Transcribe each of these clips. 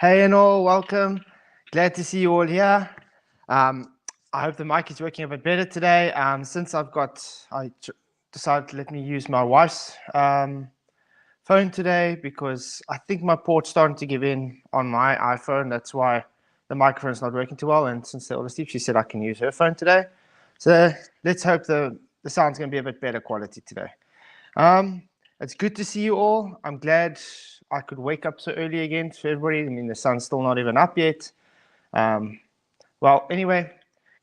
Hey and all, welcome. Glad to see you all here. I hope the mic is working a bit better today. Since I decided to let me use my wife's phone today because I think my port's starting to give in on my iPhone. That's why the microphone's not working too well. And since they're all asleep, she said I can use her phone today. So let's hope the sound's going to be a bit better quality today. It's good to see you all. I'm glad I could wake up so early again for everybody. I mean, the sun's still not even up yet. Well, anyway,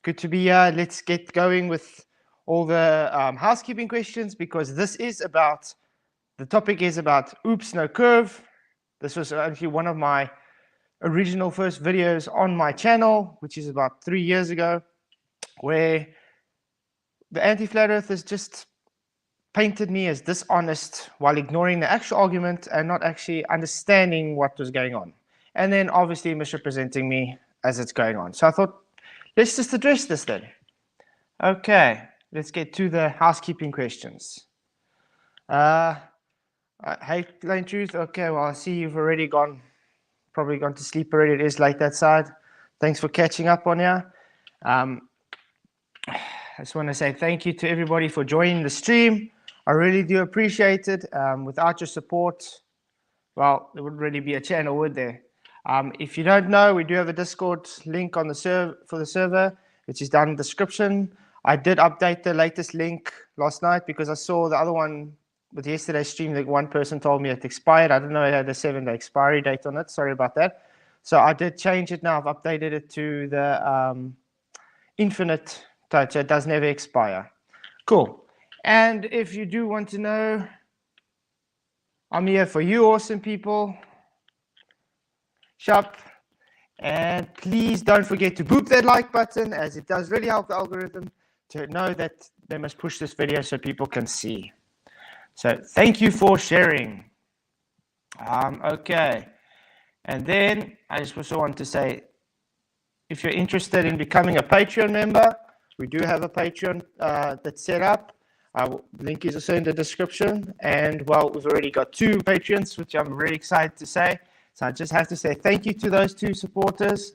good to be here. Let's get going with all the housekeeping questions because the topic is about oops, no curve. This was actually one of my original first videos on my channel, which is about 3 years ago, where the anti-flat earthers just painted me as dishonest while ignoring the actual argument and not actually understanding what was going on. And then obviously misrepresenting me as it's going on. So I thought, let's just address this then. Okay, let's get to the housekeeping questions. Hey, Lane Truth. Okay, well, I see you've already probably gone to sleep already. It is late that side. Thanks for catching up on here. I just want to say thank you to everybody for joining the stream. I really do appreciate it. Without your support, well, there wouldn't really be a channel, would there? If you don't know, we do have a Discord link on the for the server, which is down in the description. I did update the latest link last night because I saw the other one with yesterday's stream that one person told me it expired. I don't know, it had a 7-day expiry date on it. Sorry about that. So I did change it now. I've updated it to the infinite touch. It does never expire. Cool. And if you do want to know, I'm here for you awesome people. Shop. And please don't forget to boop that like button, as it does really help the algorithm to know that they must push this video so people can see. So thank you for sharing. Okay. And then I just also want to say, if you're interested in becoming a Patreon member, we do have a Patreon that's set up. Link is also in the description. And well, we've already got 2 Patreons, which I'm really excited to say. So I just have to say thank you to those 2 supporters,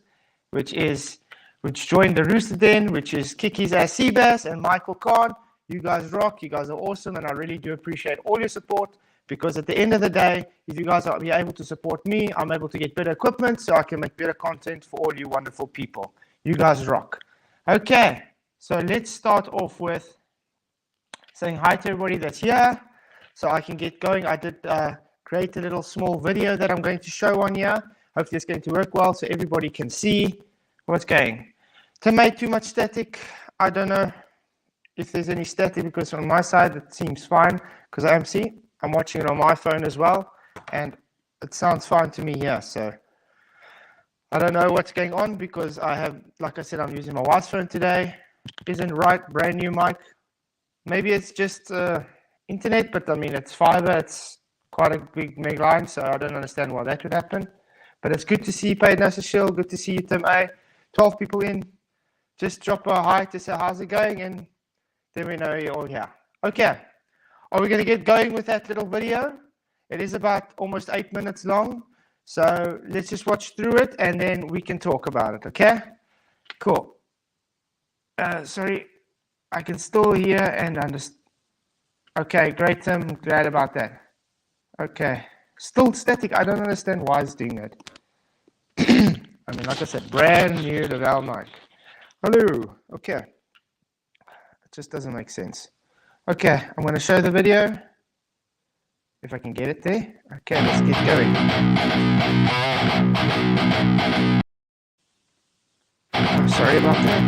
which joined the Rooster Den, which is Kiki's Ass Seabass and Michael Khan. You guys rock. You guys are awesome. And I really do appreciate all your support because at the end of the day, if you guys are able to support me, I'm able to get better equipment so I can make better content for all you wonderful people. You guys rock. Okay. So let's start off with saying hi to everybody that's here so I can get going. I did create a little small video that I'm going to show on here. Hopefully it's going to work well so everybody can see what's going. Too much static. I don't know if there's any static because on my side it seems fine because I'm watching it on my phone as well and it sounds fine to me here. So I don't know what's going on because like I said, I'm using my wife's phone today. Isn't right, brand new mic. Maybe it's just internet, but I mean, it's fiber. It's quite a big meg line, so I don't understand why that would happen. But it's good to see you, Paid Nasa Shill. Good to see you, Tim A. 12 people in. Just drop a hi to say how's it going, and then we know you're all here. Okay. Are we going to get going with that little video? It is about almost 8 minutes long. So let's just watch through it, and then we can talk about it, okay? Cool. Sorry. I can still hear and understand. Okay, great, Tim. Glad about that. Okay. Still static. I don't understand why it's doing that. I mean, like I said, brand new Lavelle mic. Hello. Okay. It just doesn't make sense. Okay, I'm going to show the video. If I can get it there. Okay, let's get going. I'm sorry about that.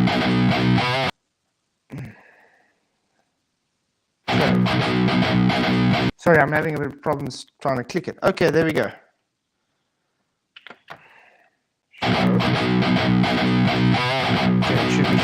Sorry, I'm having a bit of problems trying to click it. Okay, there we go. Okay, it should be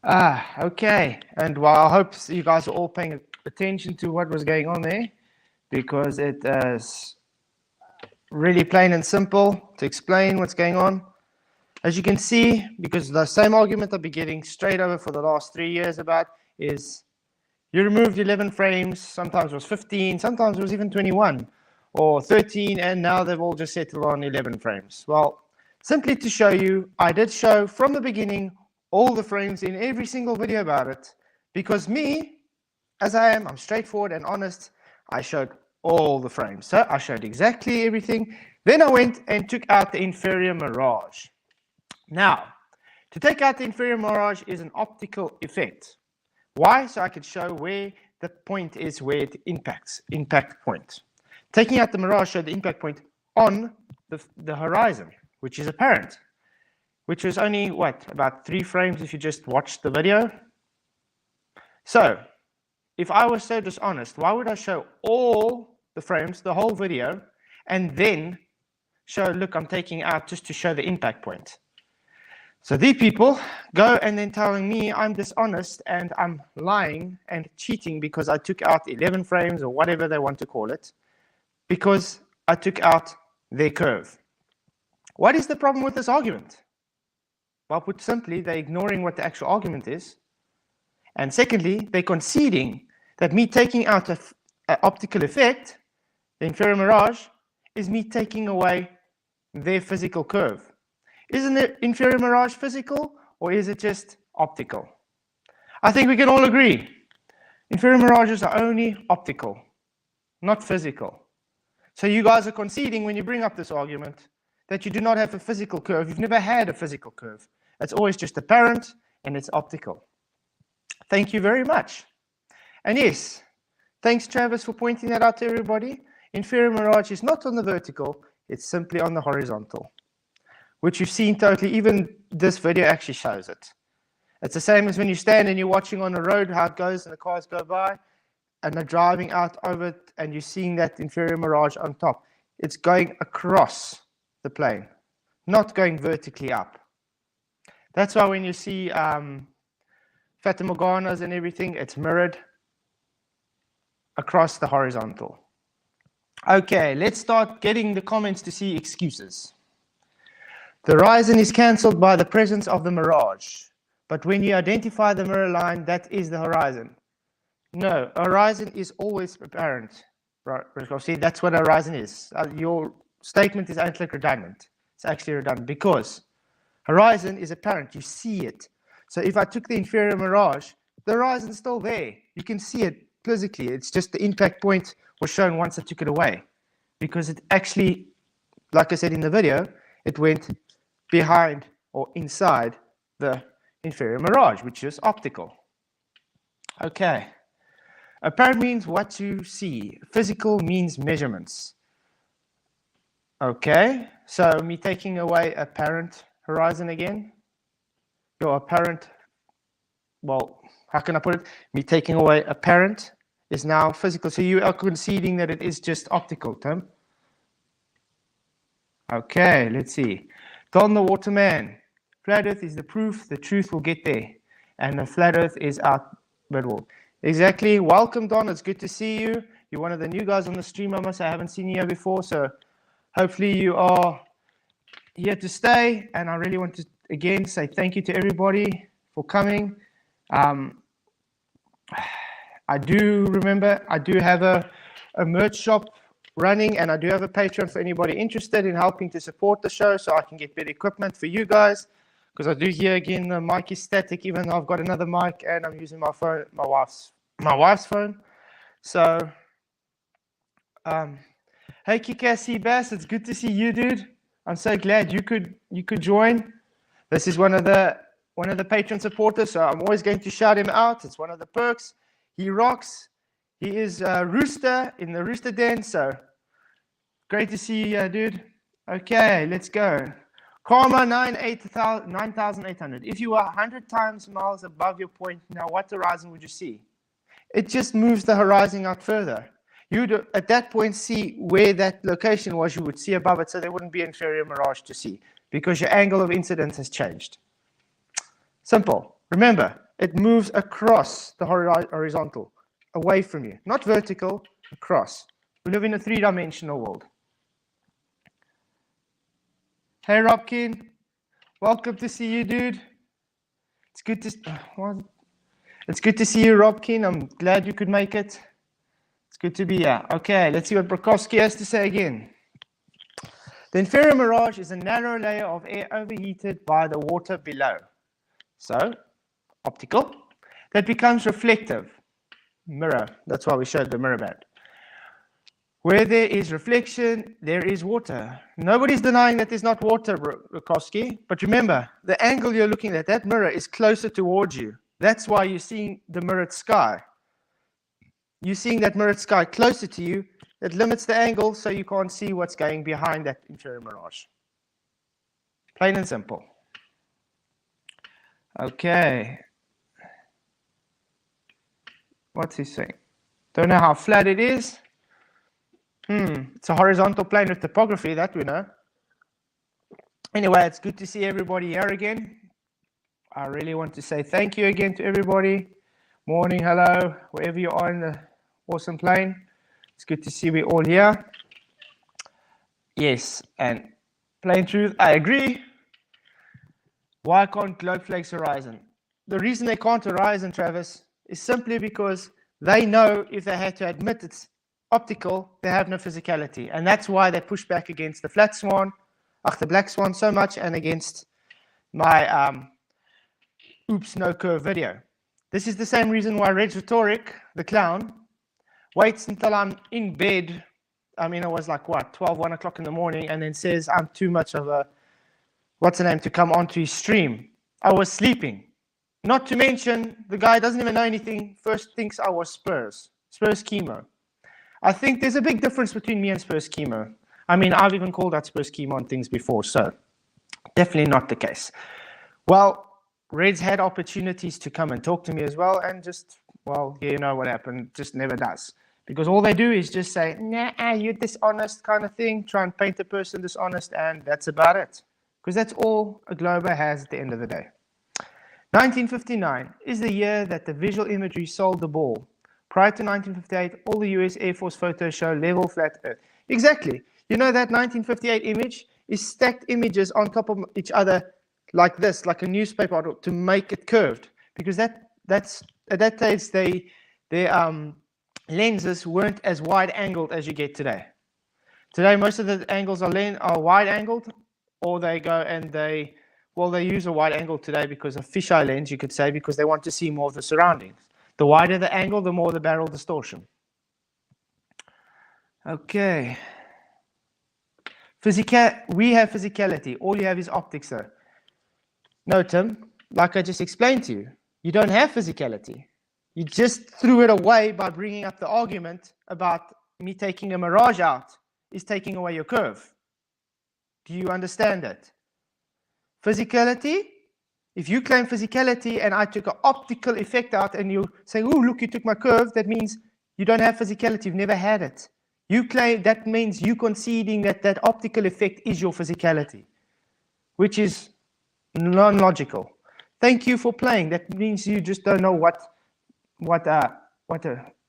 Okay. And well, I hope you guys are all paying attention to what was going on there, because it is really plain and simple to explain what's going on. As you can see, because the same argument I've been getting straight over for the last 3 years about is you removed 11 frames, sometimes it was 15, sometimes it was even 21 or 13, and now they've all just settled on 11 frames. Well, simply to show you, I did show from the beginning all the frames in every single video about it, because me, as I am, I'm straightforward and honest. I showed all the frames. So I showed exactly everything. Then I went and took out the inferior mirage. Now, to take out the inferior mirage is an optical effect. Why? So I could show where the point is, where it impacts, impact point. Taking out the mirage showed the impact point on the horizon, which is apparent, which was only, what, about 3 frames if you just watched the video? So, if I was so dishonest, why would I show all the frames, the whole video, and then show, look, I'm taking out just to show the impact point? So these people go and then telling me I'm dishonest and I'm lying and cheating because I took out 11 frames or whatever they want to call it, because I took out their curve. What is the problem with this argument? Well, put simply, they're ignoring what the actual argument is. And secondly, they're conceding that me taking out an optical effect, the inferior mirage, is me taking away their physical curve. Isn't the inferior mirage physical, or is it just optical? I think we can all agree. Inferior mirages are only optical, not physical. So you guys are conceding when you bring up this argument that you do not have a physical curve. You've never had a physical curve. It's always just apparent and it's optical. Thank you very much. And yes, thanks Travis for pointing that out to everybody. Inferior mirage is not on the vertical, it's simply on the horizontal, which you've seen totally. Even this video actually shows it. It's the same as when you stand and you're watching on the road how it goes and the cars go by and they're driving out over it and you're seeing that inferior mirage on top. It's going across the plane, not going vertically up. That's why when you see Fata Morganas and everything, it's mirrored across the horizontal. Okay, let's start getting the comments to see excuses. The horizon is cancelled by the presence of the mirage. But when you identify the mirror line, that is the horizon. No, horizon is always apparent. Right, see, that's what a horizon is. Your statement is actually redundant. It's actually redundant because horizon is apparent. You see it. So if I took the inferior mirage, the horizon is still there. You can see it physically. It's just the impact point was shown once I took it away. Because it actually, like I said in the video, it went behind or inside the inferior mirage, which is optical. Okay. Apparent means what you see. Physical means measurements. Okay. So me taking away apparent horizon again. Your apparent, well, how can I put it? Me taking away apparent is now physical. So you are conceding that it is just optical, Tim. Okay, let's see. Don the Waterman. Flat Earth is the proof. The truth will get there. And the flat Earth is out middle. Exactly. Welcome, Don. It's good to see you. You're one of the new guys on the stream. I haven't seen you here before. So hopefully you are here to stay. And I really want to, again, say thank you to everybody for coming. I do remember, I do have a merch shop running, and I do have a Patreon for anybody interested in helping to support the show so I can get better equipment for you guys. Because I do hear again the mic is static, even though I've got another mic and I'm using my phone, my wife's phone. So, hey Kikasi Bass, it's good to see you, dude. I'm so glad you could join. This is one of the Patreon supporters, so I'm always going to shout him out. It's one of the perks. He rocks. He is a rooster in the rooster den. So great to see you, dude. Okay, let's go. Karma 9,800. If you are 100 miles above your point, now what horizon would you see? It just moves the horizon out further. You would at that point see where that location was. You would see above it, so there wouldn't be inferior mirage to see because your angle of incidence has changed. Simple. Remember, It moves across the horizontal, away from you. Not vertical, across. We live in a three-dimensional world. Hey, Robkin. Welcome to see you, dude. It's good to see you, Robkin. I'm glad you could make it. It's good to be here. Okay, let's see what Brokowski has to say again. The inferior mirage is a narrow layer of air overheated by the water below. So, optical. That becomes reflective. Mirror. That's why we showed the mirror band. Where there is reflection, there is water. Nobody's denying that there's not water, Brokowski. But remember, the angle you're looking at, that mirror is closer towards you. That's why you're seeing the mirrored sky. You're seeing that mirrored sky closer to you. It limits the angle so you can't see what's going behind that inferior mirage. Plain and simple. Okay. What's he saying? Don't know how flat it is. It's a horizontal plane with topography, that we know. Anyway, it's good to see everybody here again. I really want to say thank you again to everybody. Morning, hello, wherever you are in the awesome plane. It's good to see we all here. Yes, and plain truth, I agree. Why can't globe flakes horizon? The reason they can't horizon, Travis, is simply because they know if they had to admit it's optical, they have no physicality. And that's why they push back against the flat swan, the black swan so much, and against my oops, no curve video. This is the same reason why Rheds Rhetoric, the clown, waits until I'm in bed. I mean, it was like, what, 12, 1 o'clock in the morning, and then says I'm too much of a, what's the name, to come onto his stream. I was sleeping. Not to mention, the guy doesn't even know anything, first thinks I was Spurs chemo. I think there's a big difference between me and Spurs chemo. I mean, I've even called out Spurs chemo on things before, so definitely not the case. Well, Reds had opportunities to come and talk to me as well, and just, well, you know what happened, just never does. Because all they do is just say, nah, you're dishonest kind of thing, try and paint a person dishonest, and that's about it. Because that's all a glober has at the end of the day. 1959 is the year that the visual imagery sold the ball. Prior to 1958, all the US Air Force photos show level flat Earth. Exactly. You know that 1958 image is stacked images on top of each other like this, like a newspaper article, to make it curved. Because that's at that stage, their lenses weren't as wide-angled as you get today. Today, most of the angles are wide-angled, or they go and they use a wide angle today because of fisheye lens, you could say, because they want to see more of the surroundings. The wider the angle, the more the barrel distortion. Okay. We have physicality. All you have is optics, though. No, Tim, like I just explained to you, you don't have physicality. You just threw it away by bringing up the argument about me taking a mirage out is taking away your curve. Do you understand that? Physicality, if you claim physicality and I took an optical effect out and you say, oh, look, you took my curve, that means you don't have physicality. You've never had it. You claim that means you conceding that that optical effect is your physicality, which is non-logical. Thank you for playing. That means you just don't know what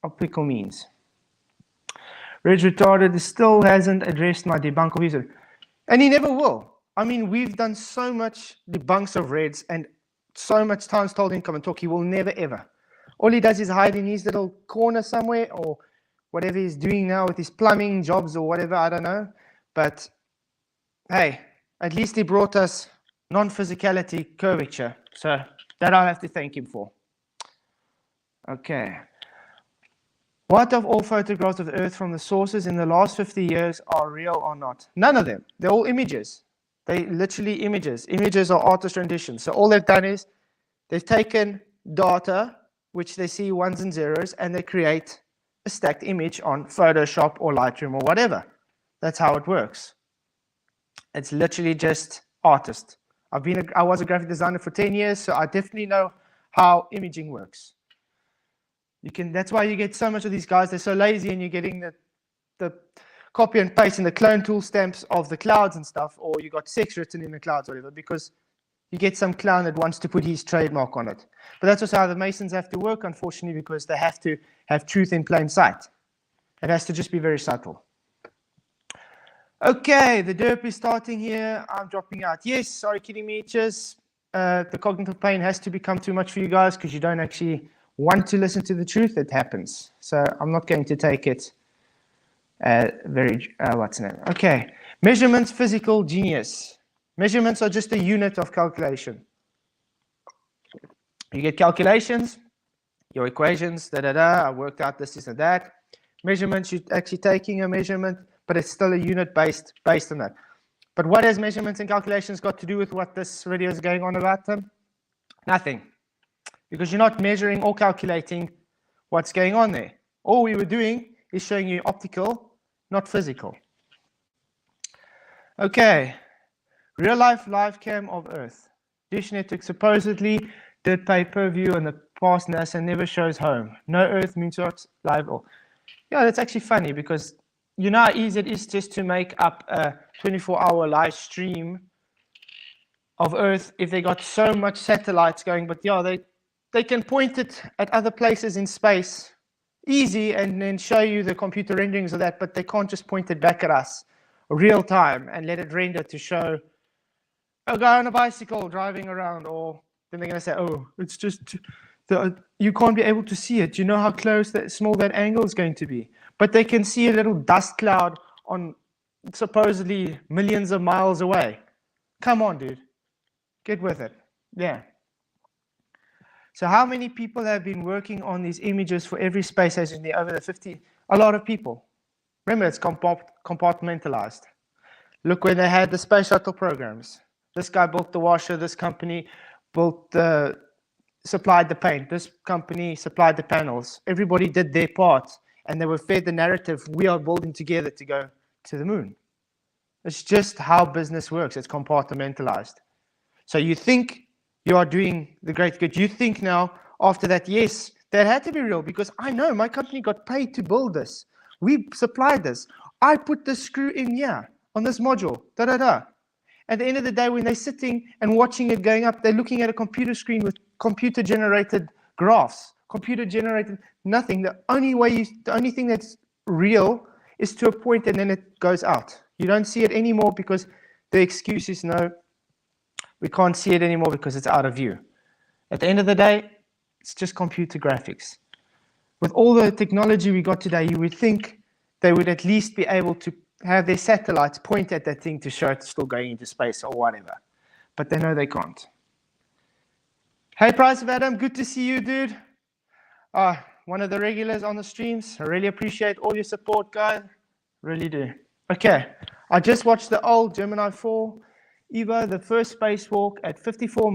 optical means. Rheds Retarded still hasn't addressed my debunk of user, and he never will. I mean, we've done so much debunks of Reds and so much times told him come and talk. He will never ever. All he does is hide in his little corner somewhere or whatever he's doing now with his plumbing jobs or whatever, I don't know. But hey, at least he brought us non-physicality curvature. So that I'll have to thank him for. Okay. What of all photographs of Earth from the sources in the last 50 years are real or not? None of them. They're all images. They literally images. Images are artist renditions. So all they've done is they've taken data, which they see ones and zeros, and they create a stacked image on Photoshop or Lightroom or whatever. That's how it works. It's literally just artist. I was a graphic designer for 10 years, so I definitely know how imaging works. That's why you get so much of these guys, they're so lazy, and you're getting the copy and paste and the clone tool stamps of the clouds and stuff, or you got sex written in the clouds or whatever, because you get some clown that wants to put his trademark on it. But that's also how the Masons have to work, unfortunately, because they have to have truth in plain sight. It has to just be very subtle. Okay, the derp is starting here. I'm dropping out. Yes, sorry, kidding me. Just the cognitive pain has to become too much for you guys because you don't actually want to listen to the truth. It happens. So I'm not going to take it what's the name? Okay, measurements, physical genius. Measurements are just a unit of calculation. You get calculations, your equations, I worked out this and that. Measurements, you're actually taking a measurement, but it's still a unit based on that. But what has measurements and calculations got to do with what this video is going on about them? Nothing. Because you're not measuring or calculating what's going on there. All we were doing is showing you optical, not physical. Okay. Real live cam of Earth. Dish Network supposedly did pay-per-view in the past. NASA never shows home. No Earth moonshots live. Yeah, that's actually funny because you know how easy it is just to make up a 24-hour live stream of Earth if they got so much satellites going. But yeah, they can point it at other places in space easy and then show you the computer renderings of that, but they can't just point it back at us real time and let it render to show a guy on a bicycle driving around, or then they're going to say, oh, it's just you can't be able to see it. You know how small that angle is going to be. But they can see a little dust cloud on supposedly millions of miles away. Come on, dude. Get with it. Yeah. So how many people have been working on these images for every space station over the 50? A lot of people. Remember, it's compartmentalized. Look where they had the space shuttle programs. This guy built the washer. This company supplied the paint. This company supplied the panels. Everybody did their part, and they were fed the narrative, we are building together to go to the moon. It's just how business works. It's compartmentalized. So you think you are doing the great good. You think now, after that, yes, that had to be real because I know my company got paid to build this. We supplied this. I put the screw in here on this module. At the end of the day, when they're sitting and watching it going up, they're looking at a computer screen with computer-generated graphs, computer-generated nothing. The only thing that's real is to a point, and then it goes out. You don't see it anymore because the excuse is no, we can't see it anymore because it's out of view. At the end of the day, it's just computer graphics. With all the technology we got today, you would think they would at least be able to have their satellites point at that thing to show it's still going into space or whatever. But they know they can't. Hey, Price of Adam, good to see you, dude. One of the regulars on the streams. I really appreciate all your support, guys. Really do. Okay, I just watched the old Gemini 4 Evo, the first spacewalk at 54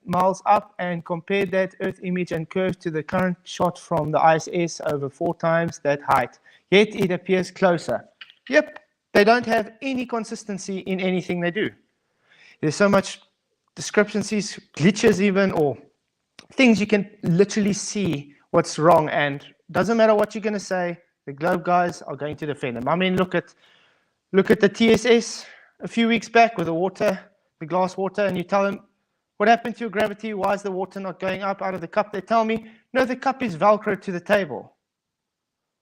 miles up, and compared that Earth image and curve to the current shot from the ISS over 4 times that height. Yet it appears closer. Yep, they don't have any consistency in anything they do. There's so much discrepancies, glitches even, or things you can literally see what's wrong, and doesn't matter what you're going to say, the Globe guys are going to defend them. I mean, look at the TSS a few weeks back with the glass water, and you tell them, what happened to your gravity? Why is the water not going up out of the cup? They tell me, no, the cup is Velcro to the table.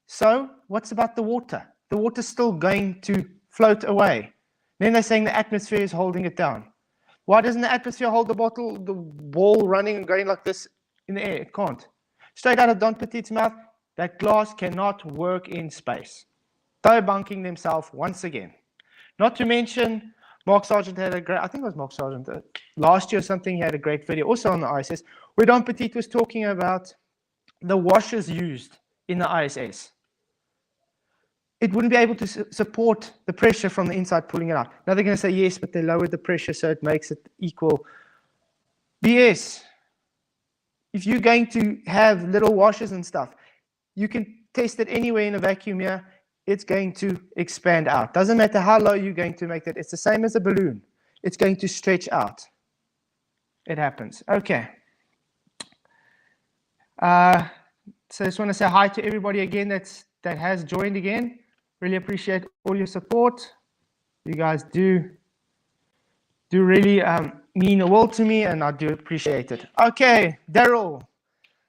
So what's about the water? The water's still going to float away. Then they're saying the atmosphere is holding it down. Why doesn't the atmosphere hold the ball running and going like this in the air? It can't. Straight out of Don Petit's mouth, that glass cannot work in space. They're bunking themselves once again. Not to mention, Mark Sargent had a great, I think it was Mark Sargent, last year or something, he had a great video, also on the ISS, where Don Petit was talking about the washers used in the ISS. It wouldn't be able to support the pressure from the inside pulling it out. Now they're going to say, yes, but they lowered the pressure so it makes it equal. BS. If you're going to have little washers and stuff, you can test it anywhere in a vacuum here. It's going to expand out. Doesn't matter how low you're going to make that. It's the same as a balloon. It's going to stretch out. It happens. Okay. So I just want to say hi to everybody again that has joined again. Really appreciate all your support. You guys do really mean the world to me, and I do appreciate it. Okay, Daryl.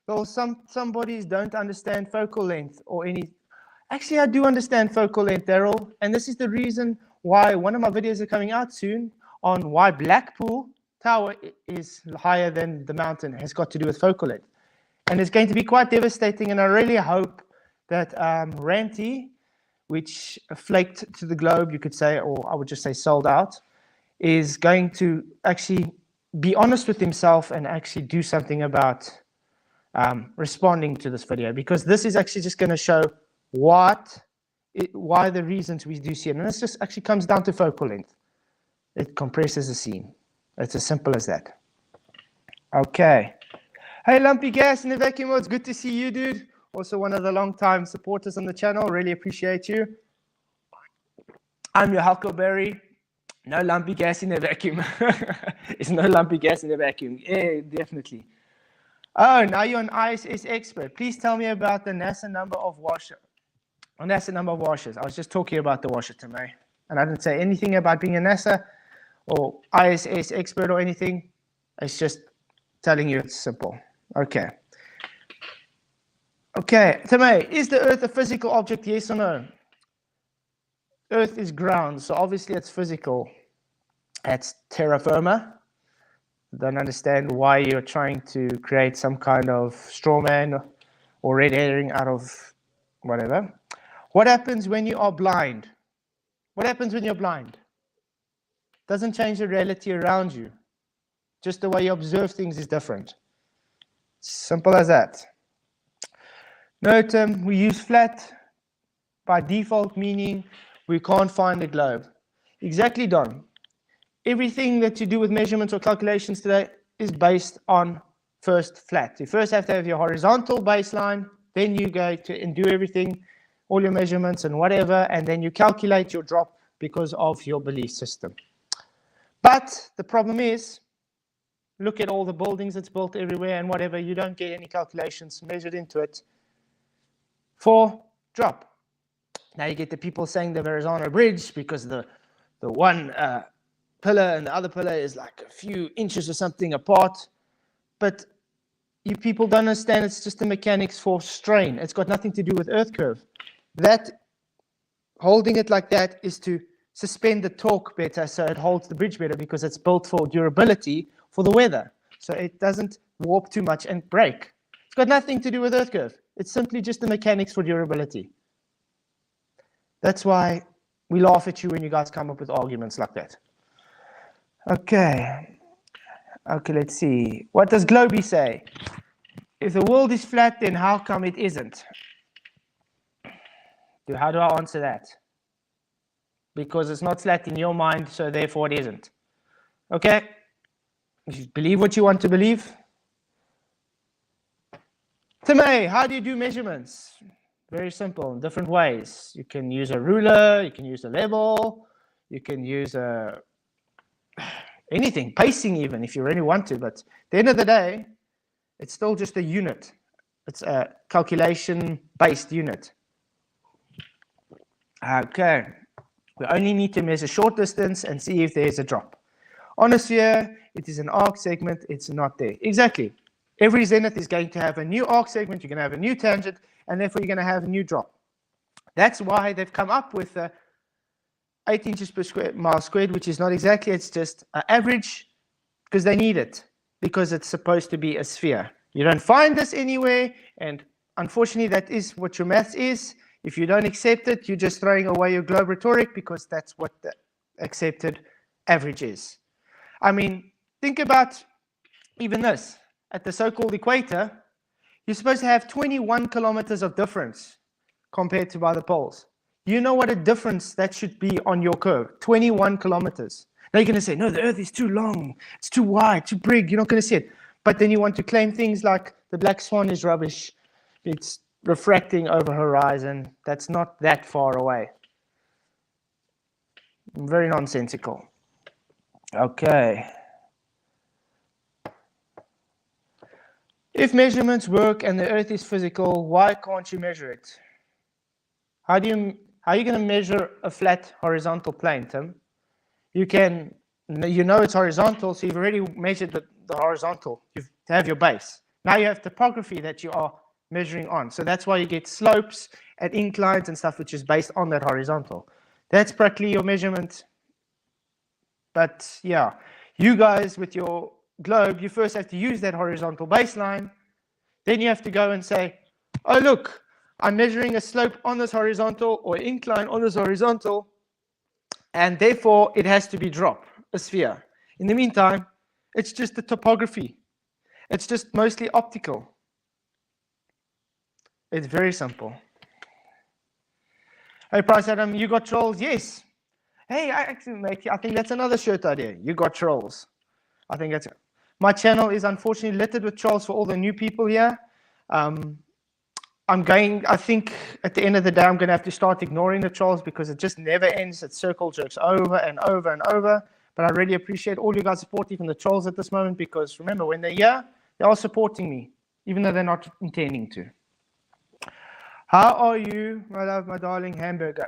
Well, some bodies don't understand focal length or any. Actually, I do understand focal length, Daryl, and this is the reason why one of my videos are coming out soon on why Blackpool Tower is higher than the mountain. It has got to do with focal length. And it's going to be quite devastating, and I really hope that Ranty, which flaked to the globe, you could say, or I would just say sold out, is going to actually be honest with himself and actually do something about responding to this video, because this is actually just going to show why the reasons we do see it. And this just actually comes down to focal length. It compresses the scene. It's as simple as that. Okay. Hey, Lumpy Gas in the vacuum. It's good to see you, dude. Also one of the long-time supporters on the channel. Really appreciate you. I'm your Huckleberry. No lumpy gas in the vacuum. It's no lumpy gas in the vacuum. Yeah, definitely. Oh, now you're an ISS expert. Please tell me about the NASA number of washers. NASA number of washers. I was just talking about the washer today, and I didn't say anything about being a NASA or ISS expert or anything. It's just telling you it's simple. Okay. Okay, Tame, is the Earth a physical object, yes or no? Earth is ground, so obviously it's physical. That's terra firma. Don't understand why you're trying to create some kind of straw man or red herring out of whatever. What happens when you are blind? What happens when you're blind? Doesn't change the reality around you. Just the way you observe things is different. Simple as that. Note we use flat by default, meaning we can't find the globe. Exactly, Don. Everything that you do with measurements or calculations today is based on first flat. You first have to have your horizontal baseline, then you go to and do everything, all your measurements and whatever, and then you calculate your drop because of your belief system. But the problem is, look at all the buildings that's built everywhere and whatever, you don't get any calculations measured into it for drop. Now you get the people saying the horizontal bridge because the one pillar and the other pillar is like a few inches or something apart. But you people don't understand, it's just the mechanics for strain. It's got nothing to do with earth curve. That holding it like that is to suspend the torque better so it holds the bridge better because it's built for durability for the weather. So it doesn't warp too much and break. It's got nothing to do with earth curve. It's simply just the mechanics for durability. That's why we laugh at you when you guys come up with arguments like that. Okay. Okay, let's see. What does Globey say? If the world is flat, then how come it isn't? How do I answer that? Because it's not flat in your mind, so therefore it isn't. Okay? If you believe what you want to believe. Tame, how do you do measurements? Very simple, in different ways. You can use a ruler, you can use a level, you can use anything, pacing even, if you really want to. But at the end of the day, it's still just a unit. It's a calculation-based unit. Okay. We only need to measure short distance and see if there's a drop. On a sphere, it is an arc segment. It's not there. Exactly. Every zenith is going to have a new arc segment. You're going to have a new tangent, and therefore you're going to have a new drop. That's why they've come up with 8 inches per mile squared, which is not exactly, it's just an average, because they need it, because it's supposed to be a sphere. You don't find this anywhere, and unfortunately that is what your maths is. If you don't accept it, you're just throwing away your globe rhetoric, because that's what the accepted average is. I mean, think about even this. At the so-called equator, you're supposed to have 21 kilometers of difference compared to by the poles. You know what a difference that should be on your curve, 21 kilometers. Now you're going to say, no, the Earth is too long, it's too wide, too big, you're not going to see it. But then you want to claim things like the black swan is rubbish, it's refracting over horizon. That's not that far away. Very nonsensical. Okay. If measurements work and the Earth is physical, why can't you measure it? How are you going to measure a flat horizontal plane, Tim? You can You know it's horizontal, so you've already measured the horizontal. You have your base. Now you have topography that you are measuring on. So that's why you get slopes and inclines and stuff, which is based on that horizontal. That's practically your measurement. But yeah, you guys with your globe, you first have to use that horizontal baseline. Then you have to go and say, oh, look, I'm measuring a slope on this horizontal or incline on this horizontal, and therefore it has to be drop, a sphere. In the meantime, it's just the topography. It's just mostly optical. It's very simple. Hey, Price Adam, you got trolls? Yes. Hey, actually, mate, I think that's another shirt idea. You got trolls. I think that's it. My channel is unfortunately littered with trolls for all the new people here. I think at the end of the day, I'm going to have to start ignoring the trolls because it just never ends. It circle jerks over and over and over. But I really appreciate all you guys support, even the trolls at this moment, because remember, when they're here, they are supporting me, even though they're not intending to. How are you, my love, my darling hamburger?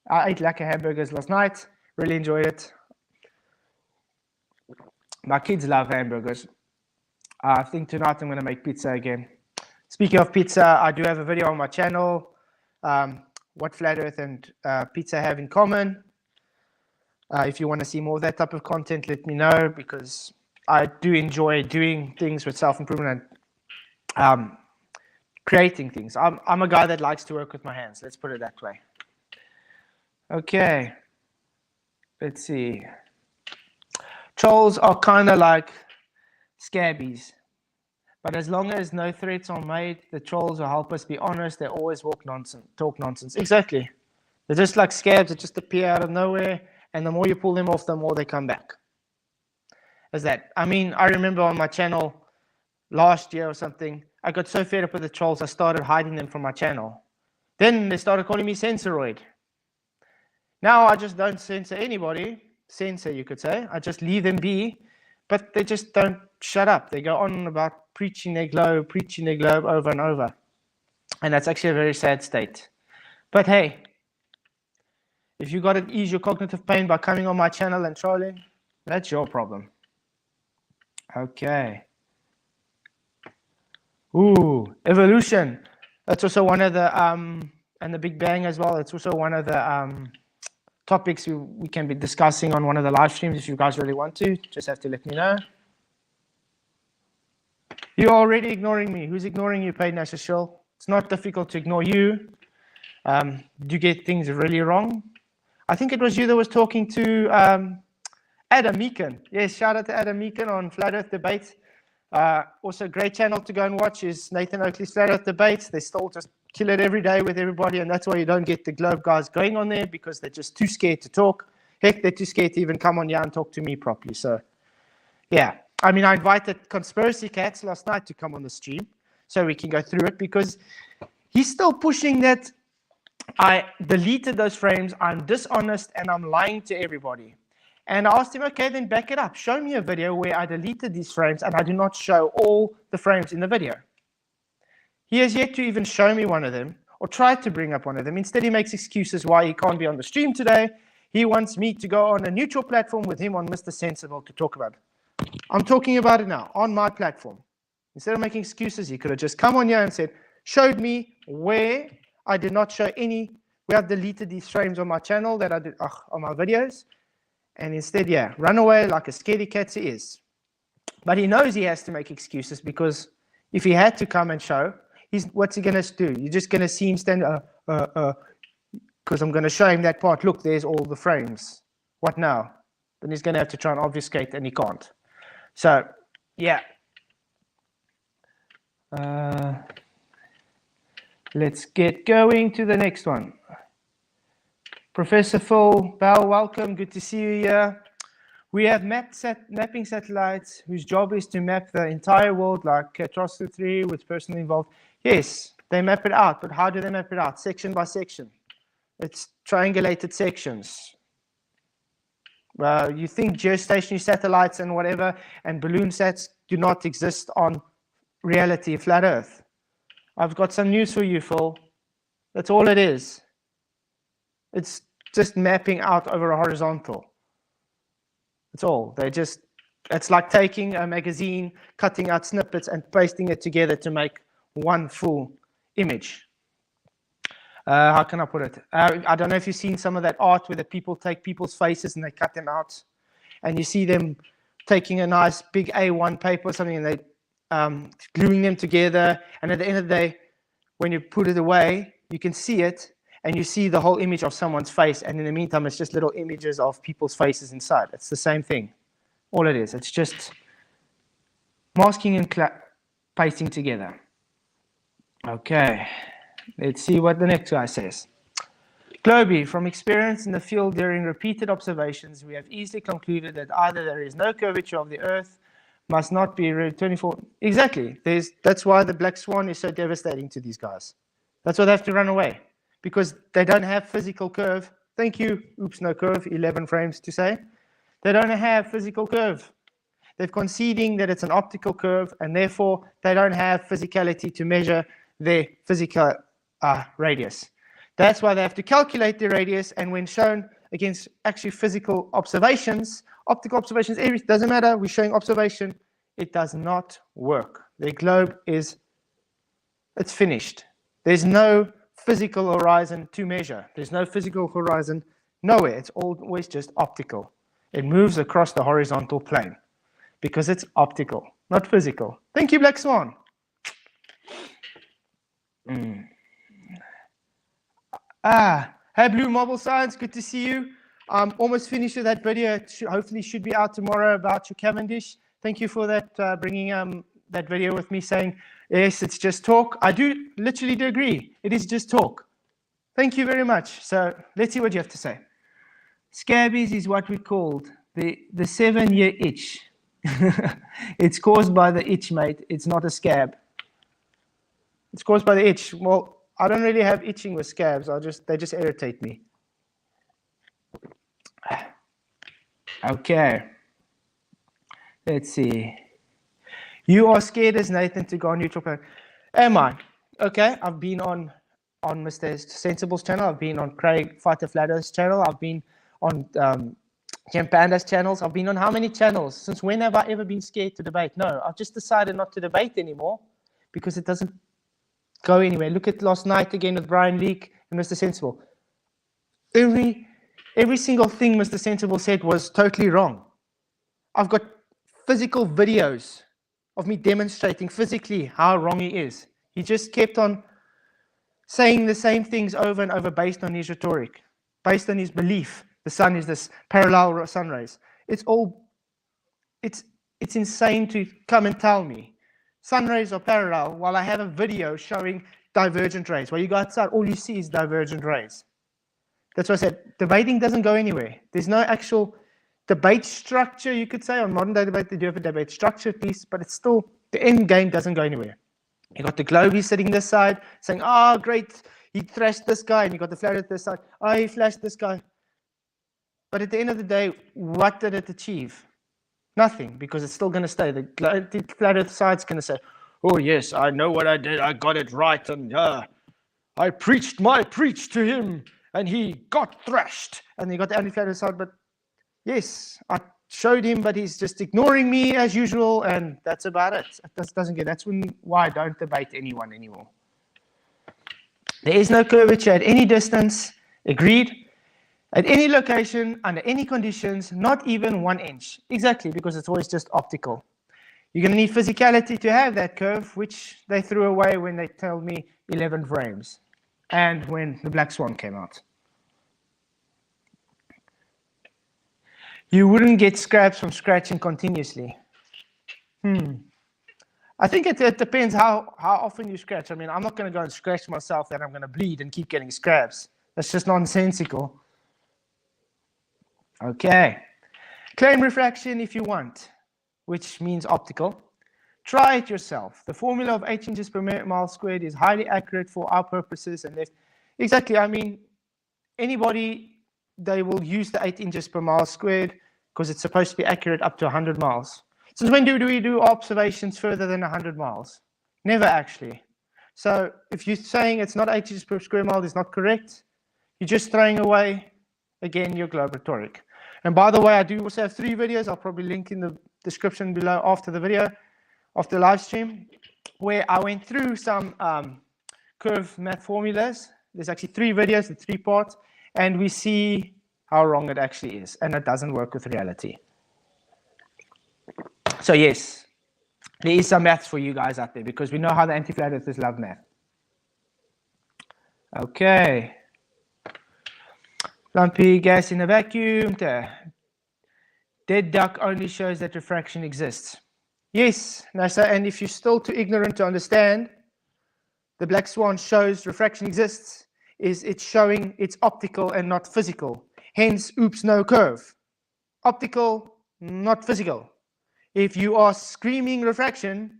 I ate lekker hamburgers last night. Really enjoyed it. My kids love hamburgers. I think tonight I'm going to make pizza again. Speaking of pizza, I do have a video on my channel. What Flat Earth and pizza have in common. If you want to see more of that type of content, let me know, because I do enjoy doing things with self-improvement and creating things. I'm a guy that likes to work with my hands. Let's put it that way. Okay. Let's see. Trolls are kind of like scabbies. But as long as no threats are made, the trolls will help us be honest. They always talk nonsense. Exactly. They're just like scabs that just appear out of nowhere. And the more you pull them off, the more they come back. As that. I mean, I remember on my channel last year or something, I got so fed up with the trolls, I started hiding them from my channel. Then they started calling me Censoroid. Now I just don't censor anybody. Censor, you could say. I just leave them be. But they just don't shut up. They go on about preaching their globe over and over. And that's actually a very sad state. But hey, if you got to ease your cognitive pain by coming on my channel and trolling, that's your problem. Okay. Ooh, evolution. That's also one of the, and the Big Bang as well. It's also one of the topics we can be discussing on one of the live streams if you guys really want to. Just have to let me know. You're already ignoring me. Who's ignoring you, Paid Nash Shill? It's not difficult to ignore you. Do you get things really wrong? I think it was you that was talking to Adam Meakin. Yes, shout out to Adam Meakin on Flat Earth Debate. Also, great channel to go and watch is Nathan Oakley's Flat Earth Debates. They still just kill it every day with everybody, and that's why you don't get the Globe guys going on there, because they're just too scared to talk. Heck, they're too scared to even come on here and talk to me properly. So, yeah. I mean, I invited Conspiracy Cats last night to come on the stream so we can go through it, because he's still pushing that I deleted those frames, I'm dishonest, and I'm lying to everybody. And I asked him, okay, then back it up. Show me a video where I deleted these frames and I do not show all the frames in the video. He has yet to even show me one of them or try to bring up one of them. Instead, he makes excuses why he can't be on the stream today. He wants me to go on a neutral platform with him on Mr. Sensible to talk about it. I'm talking about it now on my platform. Instead of making excuses, he could have just come on here and said, showed me where I did not show any, where I've deleted these frames on my channel that I did on my videos. And instead, yeah, run away like a scaredy cat he is. But he knows he has to make excuses, because if he had to come and show, what's he going to do? You're just going to see him stand, because I'm going to show him that part. Look, there's all the frames. What now? Then he's going to have to try and obfuscate, and he can't. So, yeah. Let's get going to the next one. Professor Phil Bell, welcome. Good to see you here. We have mapping satellites whose job is to map the entire world, like Trostel 3 with personnel involved. Yes, they map it out, but how do they map it out? Section by section. It's triangulated sections. You think geostationary satellites and whatever and balloon sats do not exist on reality, flat Earth. I've got some news for you, Phil. That's all it is. It's just mapping out over a horizontal. That's all. It's like taking a magazine, cutting out snippets and pasting it together to make one full image. How can I put it? I don't know if you've seen some of that art where the people take people's faces and they cut them out. And you see them taking a nice big A1 paper or something and they gluing them together. And at the end of the day, when you put it away, you can see it and you see the whole image of someone's face. And in the meantime, it's just little images of people's faces inside. It's the same thing. All it is. It's just masking and pasting together. Okay. Let's see what the next guy says. Globally, from experience in the field during repeated observations, we have easily concluded that either there is no curvature of the Earth, must not be 24. Exactly. That's why the black swan is so devastating to these guys. That's why they have to run away, because they don't have physical curve. Thank you. Oops, no curve. 11 frames to say. They don't have physical curve. They're conceding that it's an optical curve, and therefore they don't have physicality to measure their physical radius. That's why they have to calculate the radius, and when shown against actually physical observations, optical observations, it doesn't matter, we're showing observation, it does not work. The globe it's finished. There's no physical horizon to measure. There's no physical horizon nowhere. It's always just optical. It moves across the horizontal plane because it's optical, not physical. Thank you, Black Swan. Hey, Blue Mobile Science, good to see you. I'm almost finished with that video. It hopefully should be out tomorrow about your Cavendish. Thank you for that, bringing that video with me saying, yes, it's just talk. I literally do agree. It is just talk. Thank you very much. So let's see what you have to say. Scabies is what we called the 7-year itch. It's caused by the itch, mate. It's not a scab. It's caused by the itch. Well, I don't really have itching with scabs. They just irritate me. Okay. Let's see. You are scared as Nathan to go on neutral planet. Am I? Okay. I've been on Mr. Sensible's channel. I've been on Craig Fighter Flatter's channel. I've been on Jem Panda's channels. I've been on how many channels? Since when have I ever been scared to debate? No, I've just decided not to debate anymore because it doesn't go anywhere. Look at last night again with Brian Leake and Mr. Sensible. Every single thing Mr. Sensible said was totally wrong. I've got physical videos of me demonstrating physically how wrong he is. He just kept on saying the same things over and over based on his rhetoric, based on his belief. The sun is this parallel sun rays. It's insane to come and tell me sun rays are parallel while I have a video showing divergent rays. While you go outside, all you see is divergent rays. That's why I said debating doesn't go anywhere. There's no actual debate structure, you could say. On modern day debate, they do have a debate structure at least, but it's still, the end game doesn't go anywhere. You got the Globey sitting this side saying, oh, great, he thrashed this guy, and you got the Flat Earth this side, oh, he flashed this guy. But at the end of the day, what did it achieve? Nothing, because it's still going to stay. The Flat Earth side's going to say, oh, yes, I know what I did. I got it right. And I preached my preach to him, and he got thrashed. And you got the anti-Flat Earth side. But yes, I showed him, but he's just ignoring me as usual. And that's about it. That's why I don't debate anyone anymore. There is no curvature at any distance. Agreed. At any location, under any conditions, not even 1 inch. Exactly, because it's always just optical. You're going to need physicality to have that curve, which they threw away when they told me 11 frames. And when the Black Swan came out. You wouldn't get scraps from scratching continuously. I think it depends how often you scratch. I mean, I'm not going to go and scratch myself that I'm going to bleed and keep getting scraps. That's just nonsensical. Okay. Claim refraction if you want, which means optical. Try it yourself. The formula of 8 inches per mile squared is highly accurate for our purposes. And exactly, I mean, anybody, they will use the 8 inches per mile squared because it's supposed to be accurate up to 100 miles. Since when do we do observations further than 100 miles? Never actually. So if you're saying it's not 8 inches per square mile is not correct, you're just throwing away, again, your globe rhetoric. And by the way, I do also have 3 videos. I'll probably link in the description below after the video, after the live stream, where I went through some curve math formulas. There's actually 3 videos, the 3 parts, and we see how wrong it actually is, and it doesn't work with reality. So yes, there is some maths for you guys out there, because we know how the anti-flat earthers love math. Okay. Lumpy, gas in a vacuum. Dead duck only shows that refraction exists. Yes, NASA, and if you're still too ignorant to understand, the black swan shows refraction exists, is it's showing it's optical and not physical. Hence, oops, no curve. Optical, not physical. If you are screaming refraction,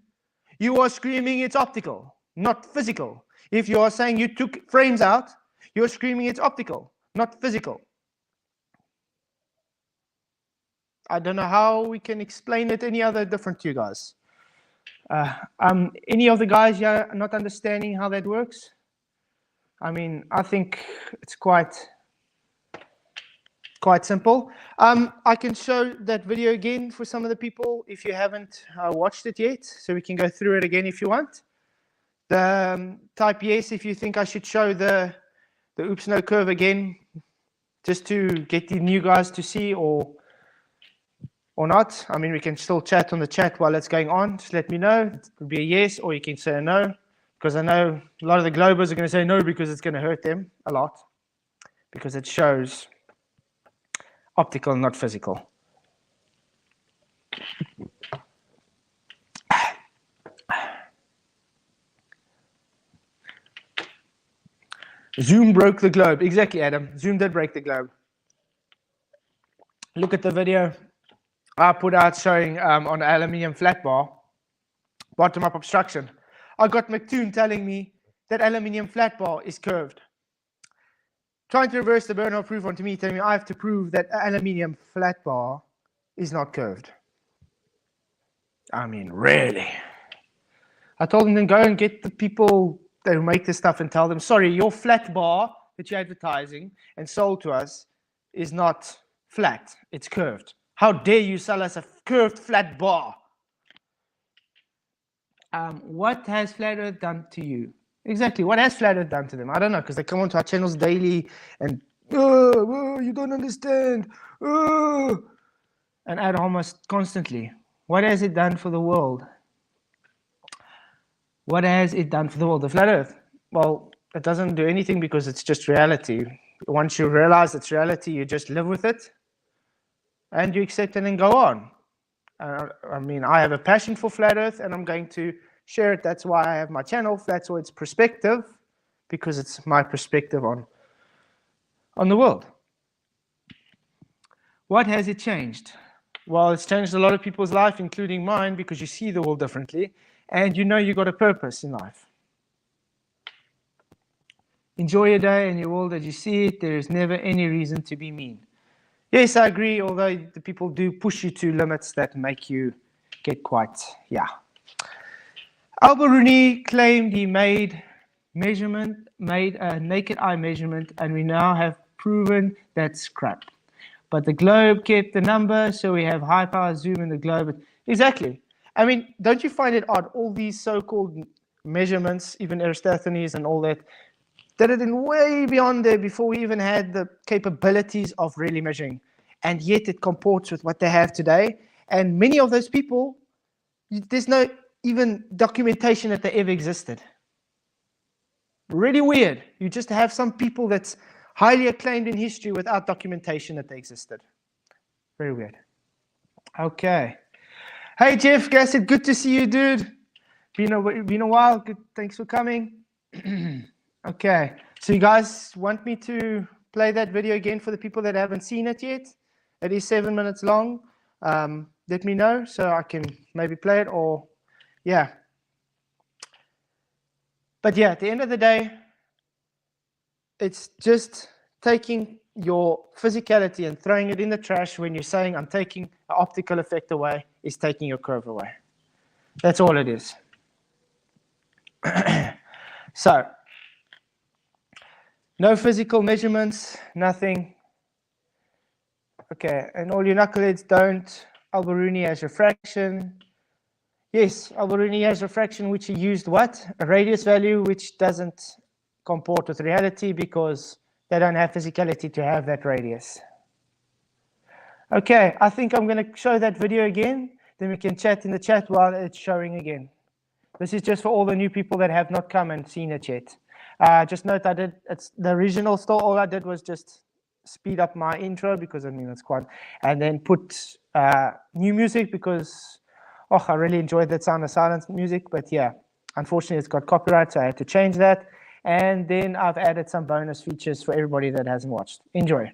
you are screaming it's optical, not physical. If you are saying you took frames out, you're screaming it's optical, not physical. I don't know how we can explain it any other different to you guys. Any of the guys here not understanding how that works? I mean, I think it's quite simple. I can show that video again for some of the people if you haven't watched it yet, so we can go through it again if you want. Type yes if you think I should show the oops no curve again, just to get the new guys to see, or not. I mean, we can still chat on the chat while it's going on. Just let me know. It could be a yes, or you can say a no, because I know a lot of the Globers are going to say no because it's going to hurt them a lot, because it shows optical, not physical. Zoom broke the globe. Exactly, Adam. Zoom did break the globe. Look at the video I put out showing on aluminium flat bar, bottom-up obstruction. I got McToon telling me that aluminium flat bar is curved. Trying to reverse the Bernal proof onto me, telling me I have to prove that aluminium flat bar is not curved. I mean, really? I told him, then go and get the people that make this stuff and tell them, sorry, your flat bar that you're advertising and sold to us is not flat, it's curved. How dare you sell us a curved flat bar? What has Flat Earth done to you? Exactly, what has Flat Earth done to them? I don't know, because they come onto our channels daily and, you don't understand, and add almost constantly. What has it done for the world? What has it done for the world? The Flat Earth? Well, it doesn't do anything because it's just reality. Once you realize it's reality, you just live with it and you accept it and go on. I mean, I have a passion for Flat Earth and I'm going to share it. That's why I have my channel, Flat Earth's Perspective, because it's my perspective on the world. What has it changed? Well, it's changed a lot of people's life, including mine, because you see the world differently and you know you got a purpose in life. Enjoy your day and your world as you see it. There is never any reason to be mean. Yes, I agree, although the people do push you to limits that make you get quite, yeah. Al-Biruni claimed he made a naked eye measurement, and we now have proven that's crap. But the globe kept the number, so we have high power zoom in the globe. Exactly. I mean, don't you find it odd, all these so-called measurements, even Eratosthenes and all that, did it in way beyond there before we even had the capabilities of really measuring. And yet it comports with what they have today. And many of those people, there's no even documentation that they ever existed. Really weird. You just have some people that's highly acclaimed in history without documentation that they existed. Very weird. Okay. Hey, Jeff Gassett, good to see you, dude. Been a while. Good. Thanks for coming. Okay. So you guys want me to play that video again for the people that haven't seen it yet? It is 7 minutes long. Let me know so I can maybe play it, or yeah. But yeah, at the end of the day, it's just taking your physicality and throwing it in the trash when you're saying I'm taking an optical effect away, is taking your curve away. That's all it is. So, no physical measurements, nothing. Okay, and all you knuckleheads don't. Alberuni has refraction. Yes, Alberuni has refraction, which he used what? A radius value which doesn't comport with reality because they don't have physicality to have that radius. Okay, I think I'm going to show that video again. Then we can chat in the chat while it's showing again. This is just for all the new people that have not come and seen it yet. Just note it's the original still. All I did was just speed up my intro because I mean it's quite, and then put new music because I really enjoyed that Sound of Silence music. But yeah, unfortunately it's got copyright, so I had to change that. And then I've added some bonus features for everybody that hasn't watched. Enjoy.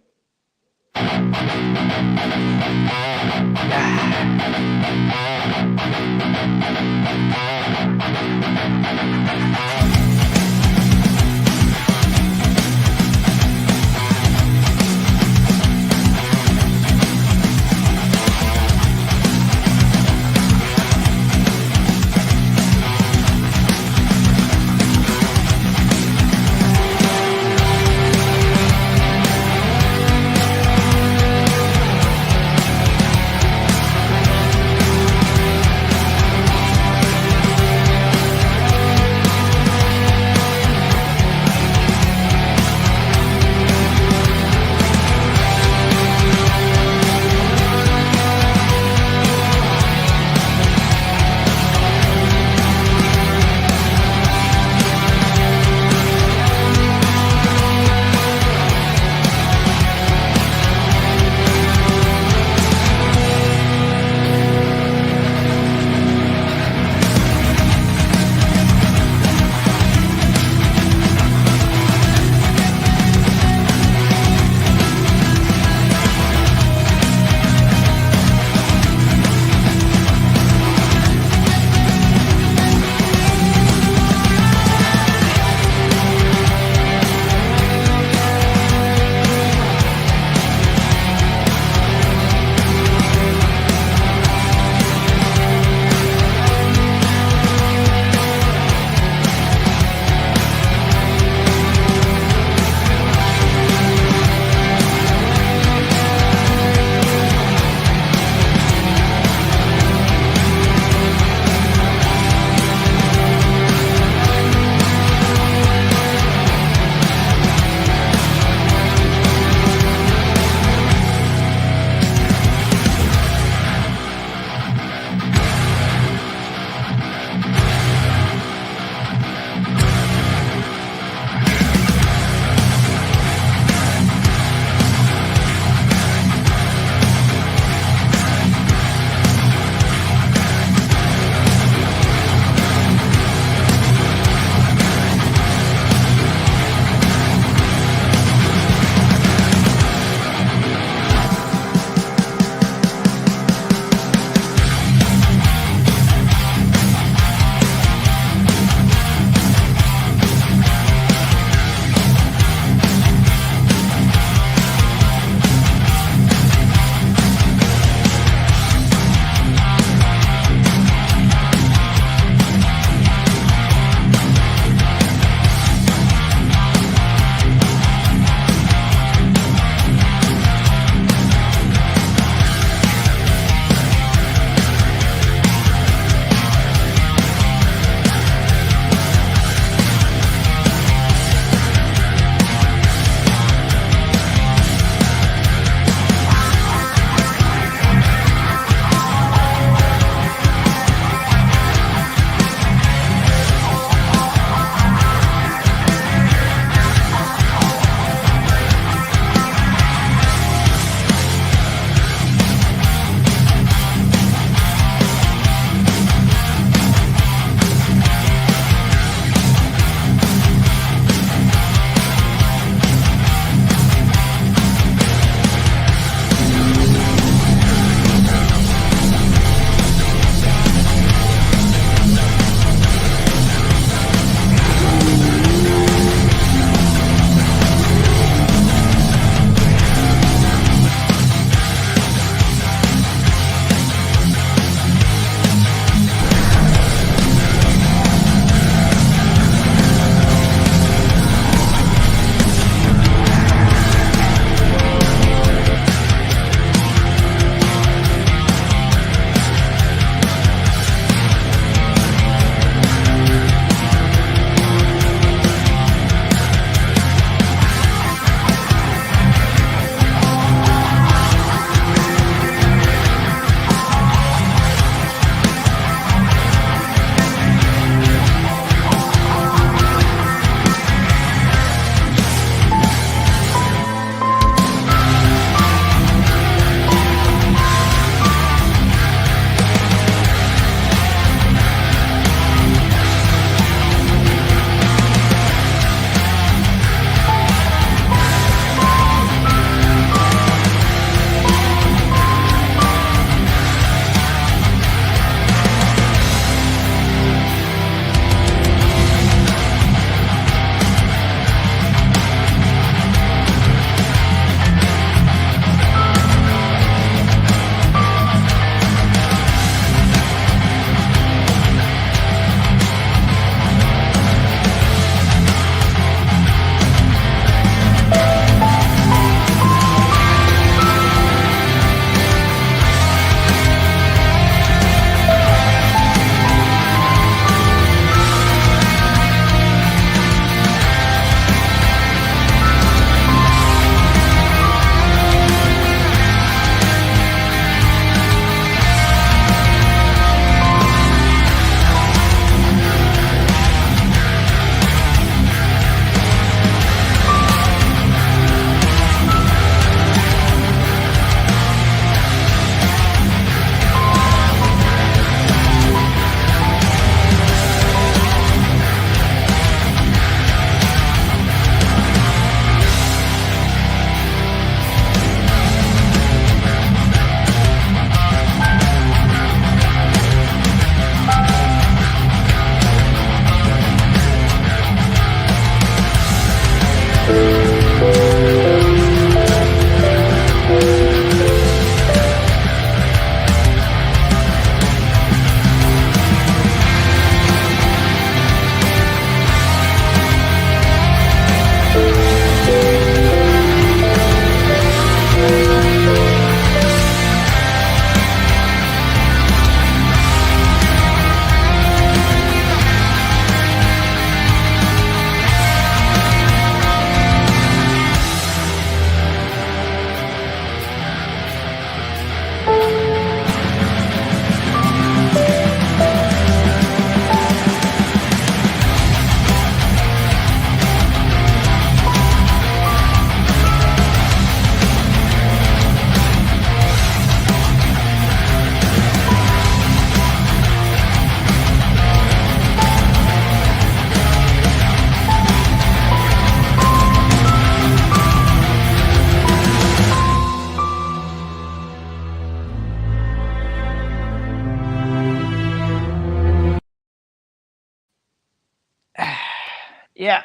Yeah.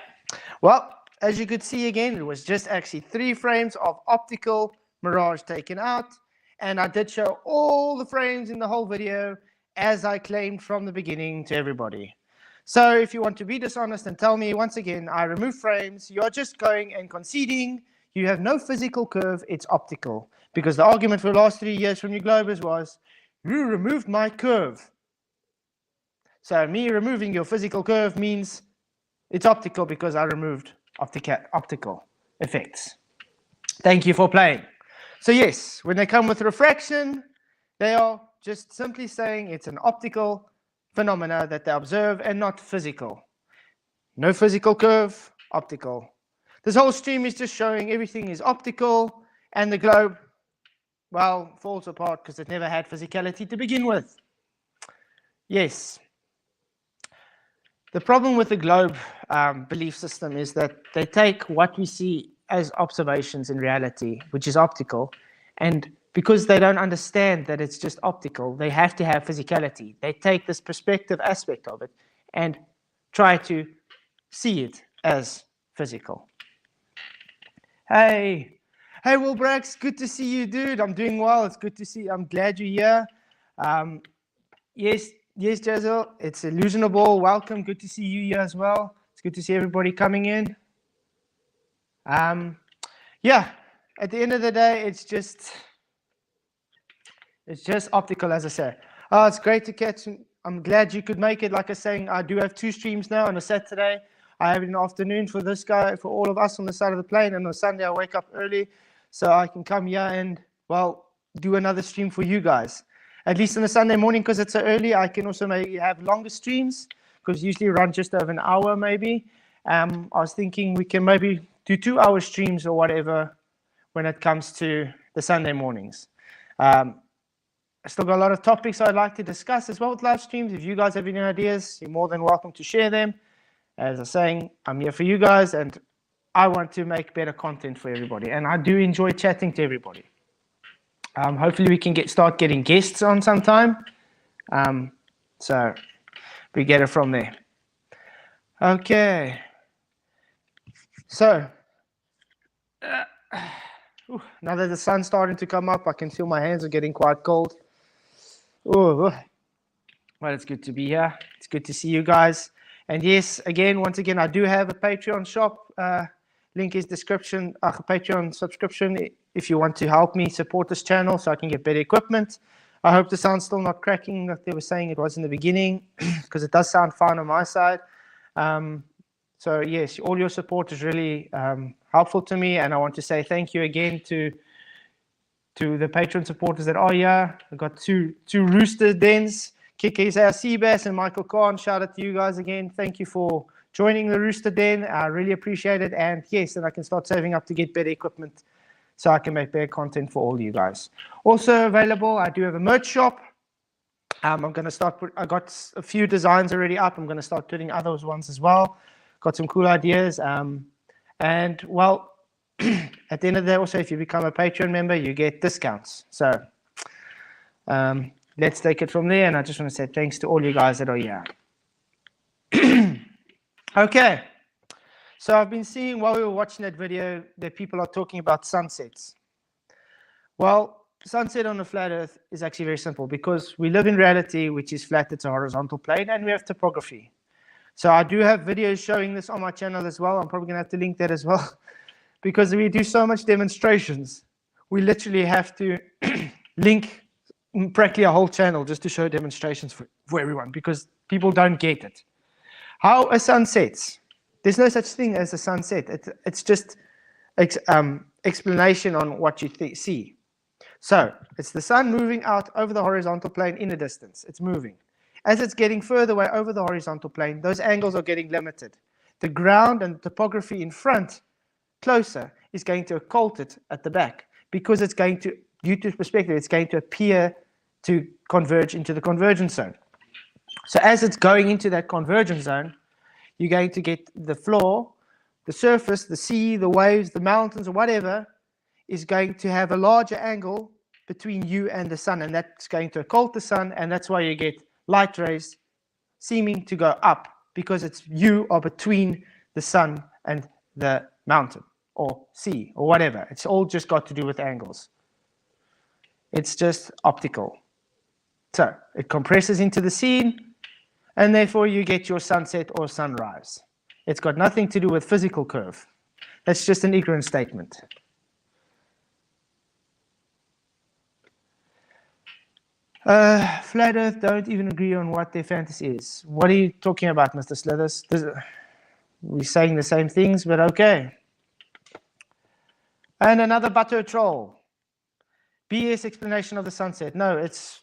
Well, as you could see again, it was just actually 3 frames of optical mirage taken out. And I did show all the frames in the whole video as I claimed from the beginning to everybody. So if you want to be dishonest and tell me once again, I remove frames, you're just going and conceding. You have no physical curve, it's optical. Because the argument for the last 3 years from you Globers was, you removed my curve. So me removing your physical curve means it's optical because I removed optical effects. Thank you for playing. So yes, when they come with refraction, they are just simply saying it's an optical phenomena that they observe and not physical. No physical curve, optical. This whole stream is just showing everything is optical, and the globe, well, falls apart because it never had physicality to begin with. Yes. The problem with the globe belief system is that they take what we see as observations in reality, which is optical, and because they don't understand that it's just optical, they have to have physicality. They take this perspective aspect of it and try to see it as physical. Hey, Wilbrax, good to see you, dude. I'm doing well. It's good to see you. I'm glad you're here. Yes, Jazel, it's Illusionable. Welcome. Good to see you here as well. It's good to see everybody coming in. Yeah, at the end of the day, it's just optical, as I say. Oh, it's great to catch. I'm glad you could make it. Like I was saying, I do have 2 streams now on a Saturday. I have it in the afternoon for this guy, for all of us on the side of the plane, and on Sunday I wake up early so I can come here and, well, do another stream for you guys. At least on a Sunday morning, because it's so early, I can also maybe have longer streams, because usually run just over an hour maybe. I was thinking we can maybe do 2-hour streams or whatever when it comes to the Sunday mornings. I still got a lot of topics I'd like to discuss as well with live streams. If you guys have any ideas, you're more than welcome to share them. As I was saying, I'm here for you guys, and I want to make better content for everybody. And I do enjoy chatting to everybody. Hopefully we can start getting guests on sometime. So we get it from there. Okay. So now that the sun's starting to come up, I can feel my hands are getting quite cold. Oh, well, it's good to be here. It's good to see you guys. And yes, once again, I do have a Patreon shop. Link is description, a Patreon subscription if you want to help me support this channel so I can get better equipment. I hope the sound's still not cracking like they were saying it was in the beginning, because it does sound fine on my side. So yes, all your support is really helpful to me, and I want to say thank you again to the Patreon supporters that are here. I've got two Rooster Dens, Kiki Seabass and Michael Khan. Shout out to you guys again. Thank you for joining the Rooster Den. I really appreciate it. And yes, then I can start saving up to get better equipment so I can make better content for all you guys. Also available, I do have a merch shop. I'm going to start, I got a few designs already up. I'm going to start putting other ones as well. Got some cool ideas. And well, at the end of the day, also, if you become a Patreon member, you get discounts. So let's take it from there. And I just want to say thanks to all you guys that are here. Okay. So I've been seeing while we were watching that video that people are talking about sunsets. Well, sunset on a flat Earth is actually very simple because we live in reality, which is flat. It's a horizontal plane, and we have topography. So I do have videos showing this on my channel as well. I'm probably going to have to link that as well. Because we do so much demonstrations, we literally have to link practically a whole channel just to show demonstrations for everyone, because people don't get it. How a sun sets. There's no such thing as a sunset. It's just explanation on what you see. So it's the sun moving out over the horizontal plane in the distance. It's moving. As it's getting further away over the horizontal plane, those angles are getting limited. The ground and the topography in front closer is going to occult it at the back, because it's going to, due to perspective, it's going to appear to converge into the convergence zone. So as it's going into that convergence zone, you're going to get the floor, the surface, the sea, the waves, the mountains, or whatever is going to have a larger angle between you and the sun, and that's going to occult the sun, and that's why you get light rays seeming to go up, because it's you are between the sun and the mountain or sea or whatever. It's all just got to do with angles. It's just optical. So it compresses into the scene, and therefore you get your sunset or sunrise. It's got nothing to do with physical curve. That's just an ignorant statement. Flat Earth don't even agree on what their fantasy is. What are you talking about, Mr. Slithers? We're saying the same things, but okay. And another butter troll. BS explanation of the sunset. No, it's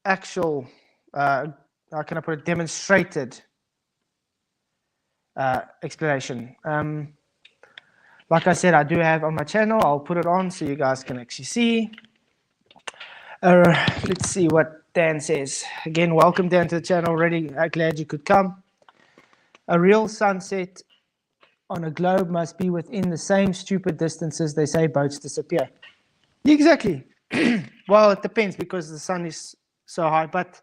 actual, how can I put it, demonstrated explanation. Like I said, I do have on my channel. I'll put it on so you guys can actually see. Let's see what Dan says. Again, welcome Dan to the channel. Really glad you could come. A real sunset on a globe must be within the same stupid distances they say boats disappear. Exactly. Well, it depends because the sun is so high, but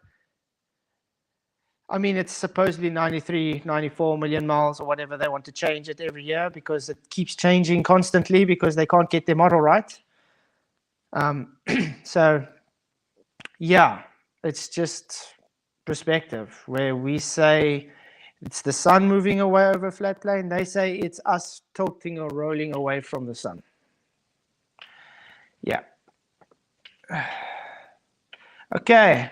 I mean, it's supposedly 93, 94 million miles or whatever. They want to change it every year because it keeps changing constantly because they can't get their model right. So, yeah, it's just perspective where we say it's the sun moving away over a flat plane. They say it's us tilting or rolling away from the sun. Yeah. Okay.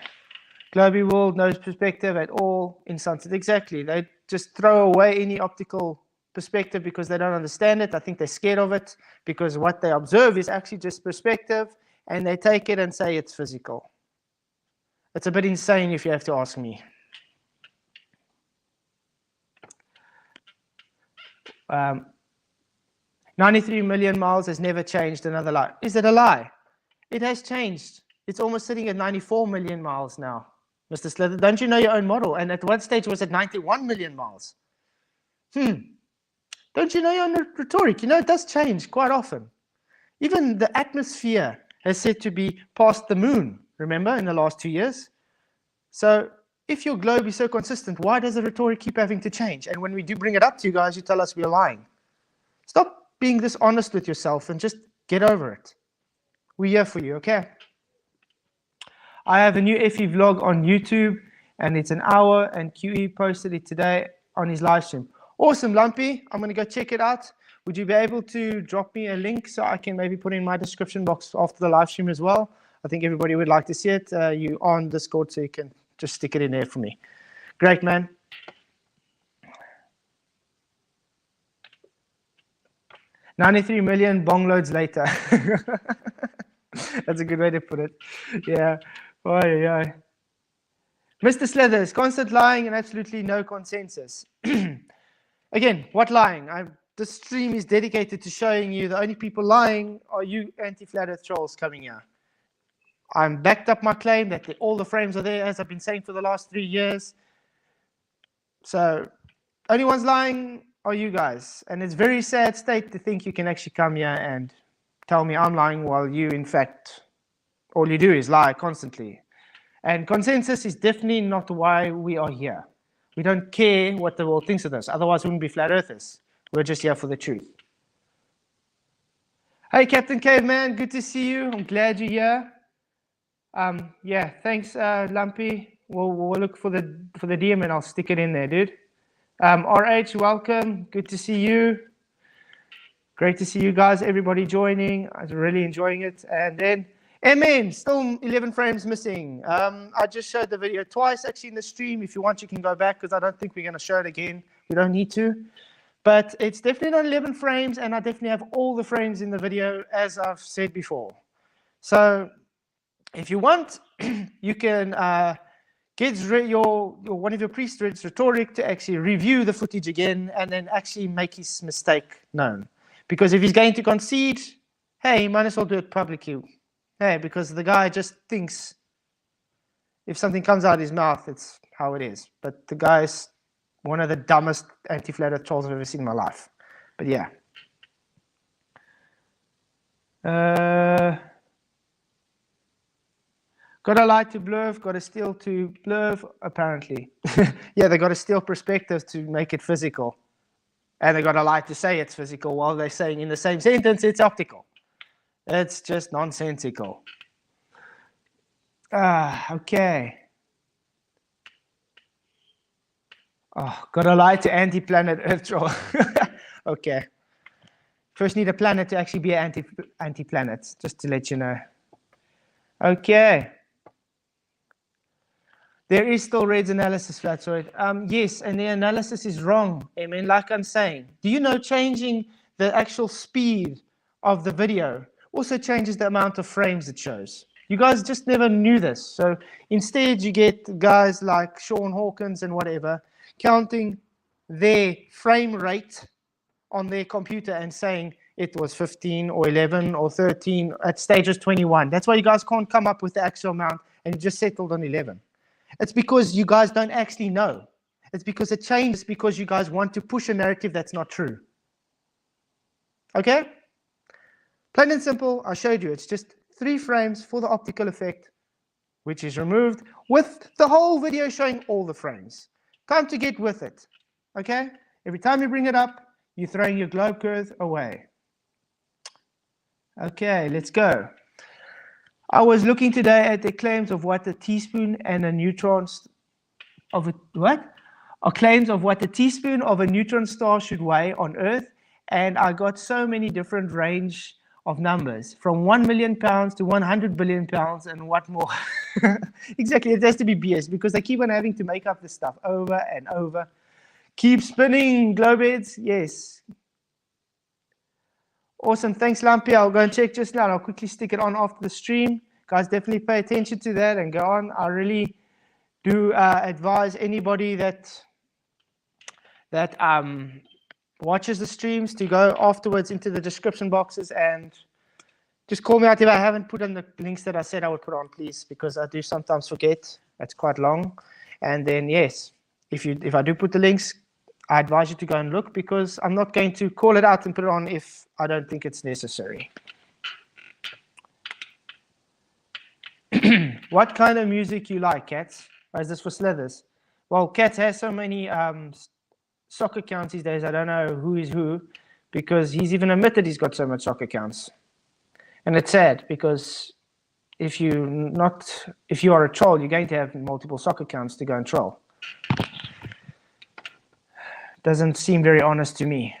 Globey world, no perspective at all in sunset. Exactly. They just throw away any optical perspective because they don't understand it. I think they're scared of it because what they observe is actually just perspective, and they take it and say it's physical. It's a bit insane if you have to ask me. 93 million miles has never changed, another lie. Is it a lie? It has changed. It's almost sitting at 94 million miles now. Mr. Slither, don't you know your own model? And at what stage was it 91 million miles? Don't you know your own rhetoric? You know, it does change quite often. Even the atmosphere has said to be past the moon, remember, in the last 2 years? So if your globe is so consistent, why does the rhetoric keep having to change? And when we do bring it up to you guys, you tell us we're lying. Stop being dishonest with yourself and just get over it. We're here for you, okay? I have a new FE vlog on YouTube, and it's an hour, and QE posted it today on his live stream. Awesome, Lumpy. I'm going to go check it out. Would you be able to drop me a link so I can maybe put in my description box after the live stream as well? I think everybody would like to see it. You're on Discord, so you can just stick it in there for me. Great, man. $93 million bong loads later. That's a good way to put it. Yeah. Oh, yeah. Mr. Slithers, constant lying and absolutely no consensus. Again, what lying? This stream is dedicated to showing you the only people lying are you anti-flat earth trolls coming here. I'm backed up my claim that all the frames are there, as I've been saying for the last 3 years. So, only ones lying are you guys. And it's a very sad state to think you can actually come here and tell me I'm lying while you, in fact, all you do is lie constantly. And consensus is definitely not why we are here. We don't care what the world thinks of us. Otherwise, we wouldn't be flat earthers. We're just here for the truth. Hey, Captain Caveman, good to see you. I'm glad you're here. Yeah, thanks, Lumpy. We'll look for the DM and I'll stick it in there, dude. RH, welcome. Good to see you. Great to see you guys, everybody joining. I'm really enjoying it. And then MN, still 11 frames missing. I just showed the video twice actually in the stream. If you want, you can go back because I don't think we're going to show it again. We don't need to. But it's definitely not 11 frames, and I definitely have all the frames in the video, as I've said before. So if you want, you can get one of your priests, Rheds Rhetoric, to actually review the footage again and then actually make his mistake known. Because if he's going to concede, hey, he might as well do it publicly. Hey, because the guy just thinks if something comes out of his mouth, it's how it is. But the guy's one of the dumbest anti-flat earth trolls I've ever seen in my life. But yeah. Got to lie to blurf, got to steal to blurf, apparently. Yeah, they got to steal perspective to make it physical. And they got a lie to say it's physical while they're saying in the same sentence it's optical. It's just nonsensical. Okay. Oh, got a lie to anti-planet Earth troll. Okay. First need a planet to actually be an anti-planet, just to let you know. Okay. There is still Rheds analysis, Flatroid. Yes, and the analysis is wrong. I mean, like I'm saying, do you know changing the actual speed of the video also changes the amount of frames it shows? You guys just never knew this. So instead, you get guys like Sean Hawkins and whatever counting their frame rate on their computer and saying it was 15 or 11 or 13 at stages 21. That's why you guys can't come up with the actual amount and you just settled on 11. It's because you guys don't actually know. It's because it changes because you guys want to push a narrative that's not true. Okay? Plain and simple, I showed you. It's just 3 frames for the optical effect, which is removed with the whole video showing all the frames. Time to get with it. Okay? Every time you bring it up, you're throwing your globe curve away. Okay, let's go. I was looking today at the claims of what a teaspoon and a neutron of a what? Or claims of what a teaspoon of a neutron star should weigh on Earth, and I got so many different range of numbers, from 1 million pounds to 100 billion pounds, and what more? Exactly, it has to be BS because they keep on having to make up this stuff over and over. Keep spinning, globe heads. Yes. Awesome. Thanks, Lumpy. I'll go and check just now. I'll quickly stick it on after the stream. Guys, definitely pay attention to that and go on. I really do advise anybody that watches the streams to go afterwards into the description boxes and just call me out if I haven't put on the links that I said I would put on, please, because I do sometimes forget. It's quite long. And then, yes, if I do put the links, I advise you to go and look because I'm not going to call it out and put it on if I don't think it's necessary. What kind of music you like, Cats? Or is this for Slithers? Well, Cats has so many soccer accounts these days, I don't know who is who, because he's even admitted he's got so much soccer accounts. And it's sad because if you are a troll, you're going to have multiple soccer accounts to go and troll. Doesn't seem very honest to me.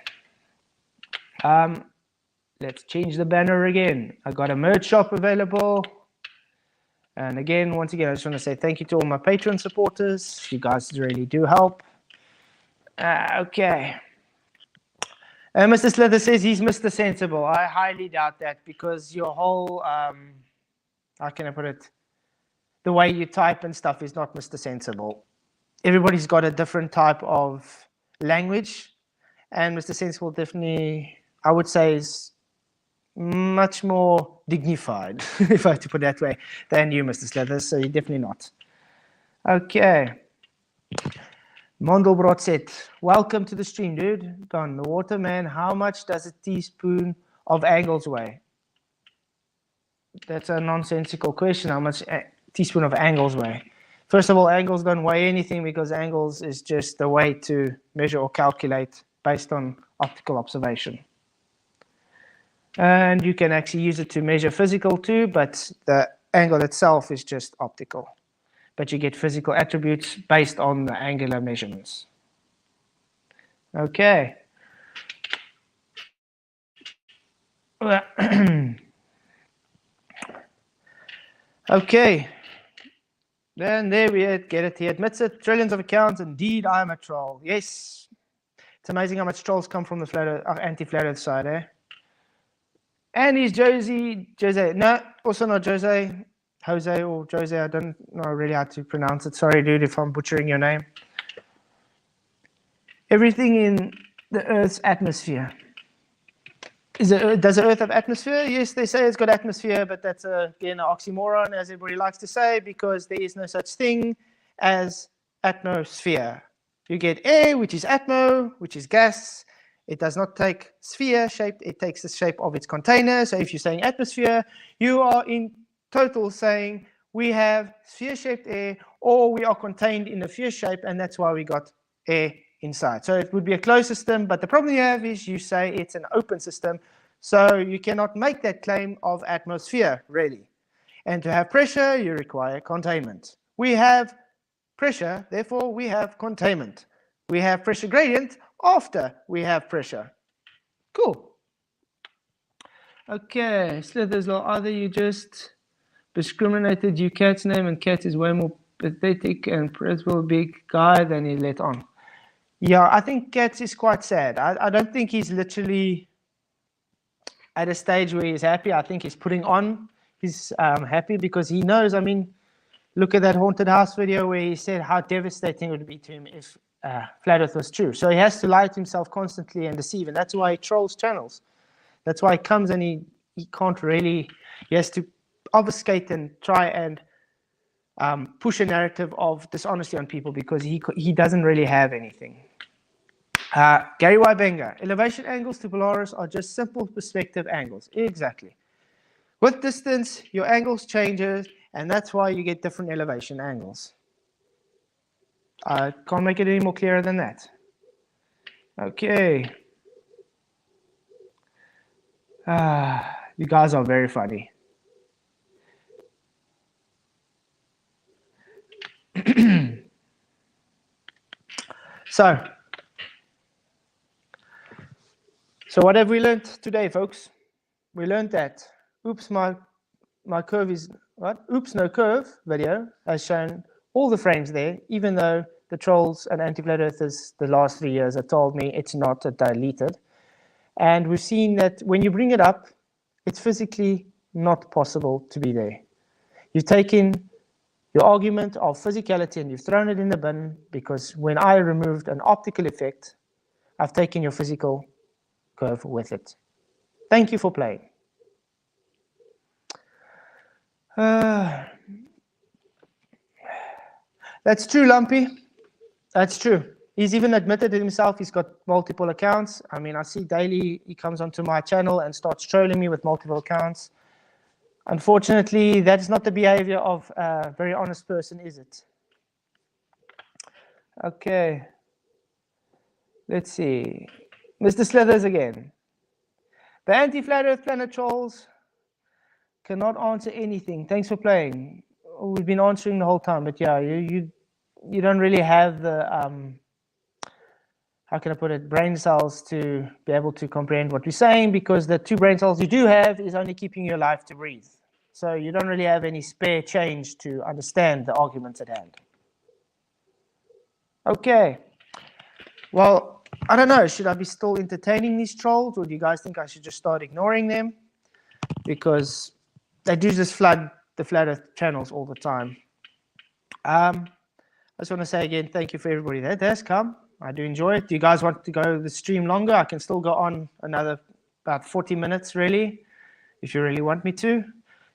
Let's change the banner again. I got a merch shop available. And again, once again, I just want to say thank you to all my Patreon supporters. You guys really do help. Okay. Mr. Slither says he's Mr. Sensible. I highly doubt that because your whole, how can I put it? The way you type and stuff is not Mr. Sensible. Everybody's got a different type of language, and Mr. Sensible definitely, I would say, is much more dignified, if I have to put it that way, than you, Mr. Slithers, so you're definitely not. Okay. Mondelbrot said, welcome to the stream, dude. Gone. The Waterman, how much does a teaspoon of angles weigh? That's a nonsensical question, how much a teaspoon of angles weigh. First of all, angles don't weigh anything because angles is just a way to measure or calculate based on optical observation. And you can actually use it to measure physical too, but the angle itself is just optical. But you get physical attributes based on the angular measurements. Okay. Okay. Then there we get it. He admits it. Trillions of accounts. Indeed, I'm a troll. Yes. It's amazing how much trolls come from the anti-flat earth side, eh? And he's Jose. No, also not Jose. Jose or Jose. I don't know really how to pronounce it. Sorry, dude, if I'm butchering your name. Everything in the Earth's atmosphere. Does the Earth have atmosphere? Yes, they say it's got atmosphere, but that's again an oxymoron, as everybody likes to say, because there is no such thing as atmosphere. You get air, which is atmo, which is gas. It does not take sphere shape. It takes the shape of its container. So if you're saying atmosphere, you are in total saying we have sphere-shaped air, or we are contained in a sphere shape, and that's why we got air inside. So it would be a closed system, but the problem you have is you say it's an open system, so you cannot make that claim of atmosphere, really. And to have pressure, you require containment. We have pressure, therefore we have containment. We have pressure gradient after we have pressure. Cool. Okay, Slithers, or either you just discriminated your cat's name, and cat is way more pathetic and principal big guy than he let on. Yeah, I think Cats is quite sad. I don't think he's literally at a stage where he's happy. I think he's putting on. He's happy because he knows. I mean, look at that haunted house video where he said how devastating it would be to him if Flat Earth was true. So he has to lie to himself constantly and deceive, and that's why he trolls channels. That's why he comes and he can't really. He has to obfuscate and try and push a narrative of dishonesty on people because he doesn't really have anything. Gary Y. Benga, elevation angles to Polaris are just simple perspective angles. Exactly. With distance, your angles changes, and that's why you get different elevation angles. I can't make it any more clearer than that. Okay. You guys are very funny. So what have we learned today, folks? We learned that oops, my curve is what? Oops, no curve video has shown all the frames there, even though the trolls and anti-flat earthers the last 3 years have told me it's not deleted. And we've seen that when you bring it up, it's physically not possible to be there. You've taken your argument of physicality and you've thrown it in the bin because when I removed an optical effect, I've taken your physical curve with it. Thank you for playing. That's true, Lumpy. That's true. He's even admitted it himself. He's got multiple accounts. I mean, I see daily he comes onto my channel and starts trolling me with multiple accounts. Unfortunately, that is not the behavior of a very honest person, is it? Okay. Let's see. Mr. Slithers again. The anti-flat earth planet trolls cannot answer anything. Thanks for playing. We've been answering the whole time, but yeah, you don't really have the how can I put it, brain cells to be able to comprehend what we're saying, because the 2 brain cells you do have is only keeping you alive to breathe. So you don't really have any spare change to understand the arguments at hand. Okay. Well, I don't know. Should I be still entertaining these trolls, or do you guys think I should just start ignoring them? Because they do just flood the Flat Earth channels all the time. I just want to say again, thank you for everybody that has come. I do enjoy it. Do you guys want to go the stream longer? I can still go on another about 40 minutes, really, if you really want me to.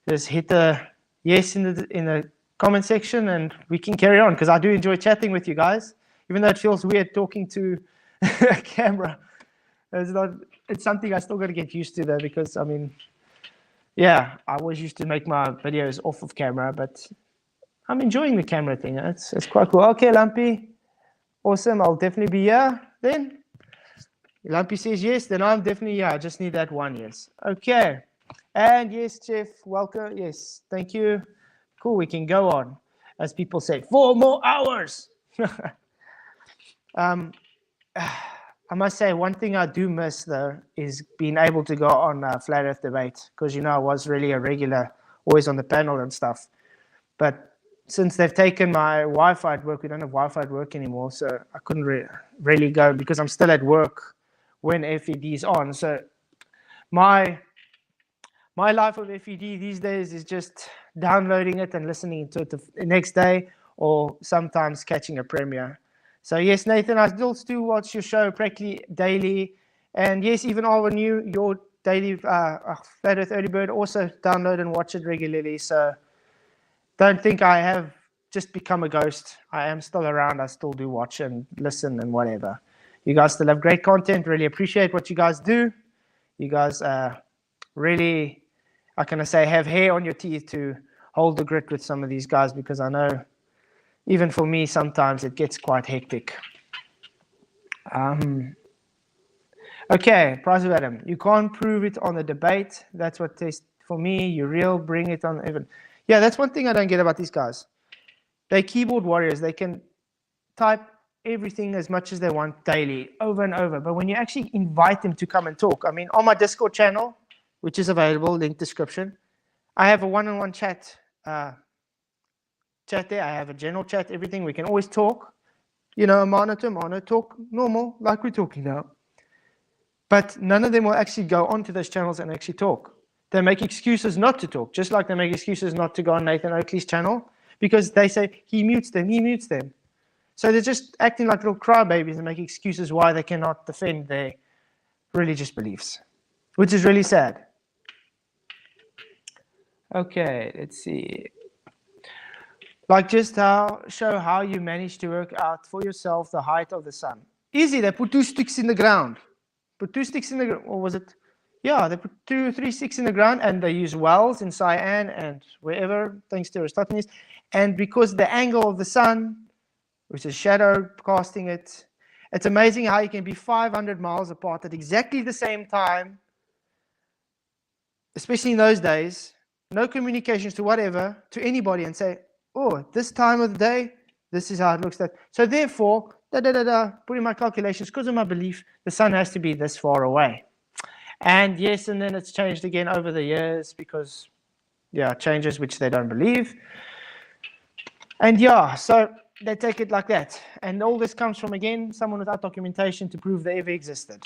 Just hit the yes in the comment section, and we can carry on, because I do enjoy chatting with you guys, even though it feels weird talking to a camera. It's something I still got to get used to, though, because, I mean, yeah, I always used to make my videos off of camera, but I'm enjoying the camera thing. It's quite cool. Okay, Lumpy. Awesome. I'll definitely be here then. Lumpy says yes, then I'm definitely here. I just need that one yes. Okay. And yes, Jeff, welcome. Yes, thank you. Cool, we can go on. As people say, 4 more hours. I must say, one thing I do miss, though, is being able to go on Flat Earth Debate, because, you know, I was really a regular, always on the panel and stuff. But since they've taken my Wi-Fi at work, we don't have Wi-Fi at work anymore, so I couldn't really go, because I'm still at work when FED is on. So my life of FED these days is just downloading it and listening to it the next day, or sometimes catching a premiere. So yes, Nathan, I still watch your show practically daily. And yes, even Alvin, your daily Flat Earth Early Bird, also download and watch it regularly. So don't think I have just become a ghost. I am still around. I still do watch and listen and whatever. You guys still have great content. Really appreciate what you guys do. You guys really, how can I say, have hair on your teeth to hold the grit with some of these guys, because I know even for me sometimes it gets quite hectic. Okay, price of atom. You can't prove it on the debate. That's what test for me. You real, bring it on even. Yeah, that's one thing I don't get about these guys. They're keyboard warriors. They can type everything as much as they want daily, over and over. But when you actually invite them to come and talk, I mean, on my Discord channel, which is available, link description, I have a one-on-one chat there. I have a general chat, everything. We can always talk. You know, mano to mano, talk normal, like we're talking now. But none of them will actually go onto those channels and actually talk. They make excuses not to talk, just like they make excuses not to go on Nathan Oakley's channel, because they say he mutes them, he mutes them. So they're just acting like little crybabies and make excuses why they cannot defend their religious beliefs, which is really sad. Okay, let's see. Like just show how you manage to work out for yourself the height of the sun. Easy, they put 2 sticks in the ground. Put 2 sticks in the ground, or was it? Yeah, they put 2 or 3 sticks in the ground, and they use wells in Cyan and wherever, thanks to Aristophanes. And because the angle of the sun, which is shadow casting it, it's amazing how you can be 500 miles apart at exactly the same time, especially in those days, no communications to whatever, to anybody, and say, oh, this time of the day, this is how it looks like. So therefore, putting my calculations, because of my belief, the sun has to be this far away. And yes, and then it's changed again over the years because, yeah, changes which they don't believe. And yeah, so they take it like that. And all this comes from, again, someone without documentation to prove they ever existed.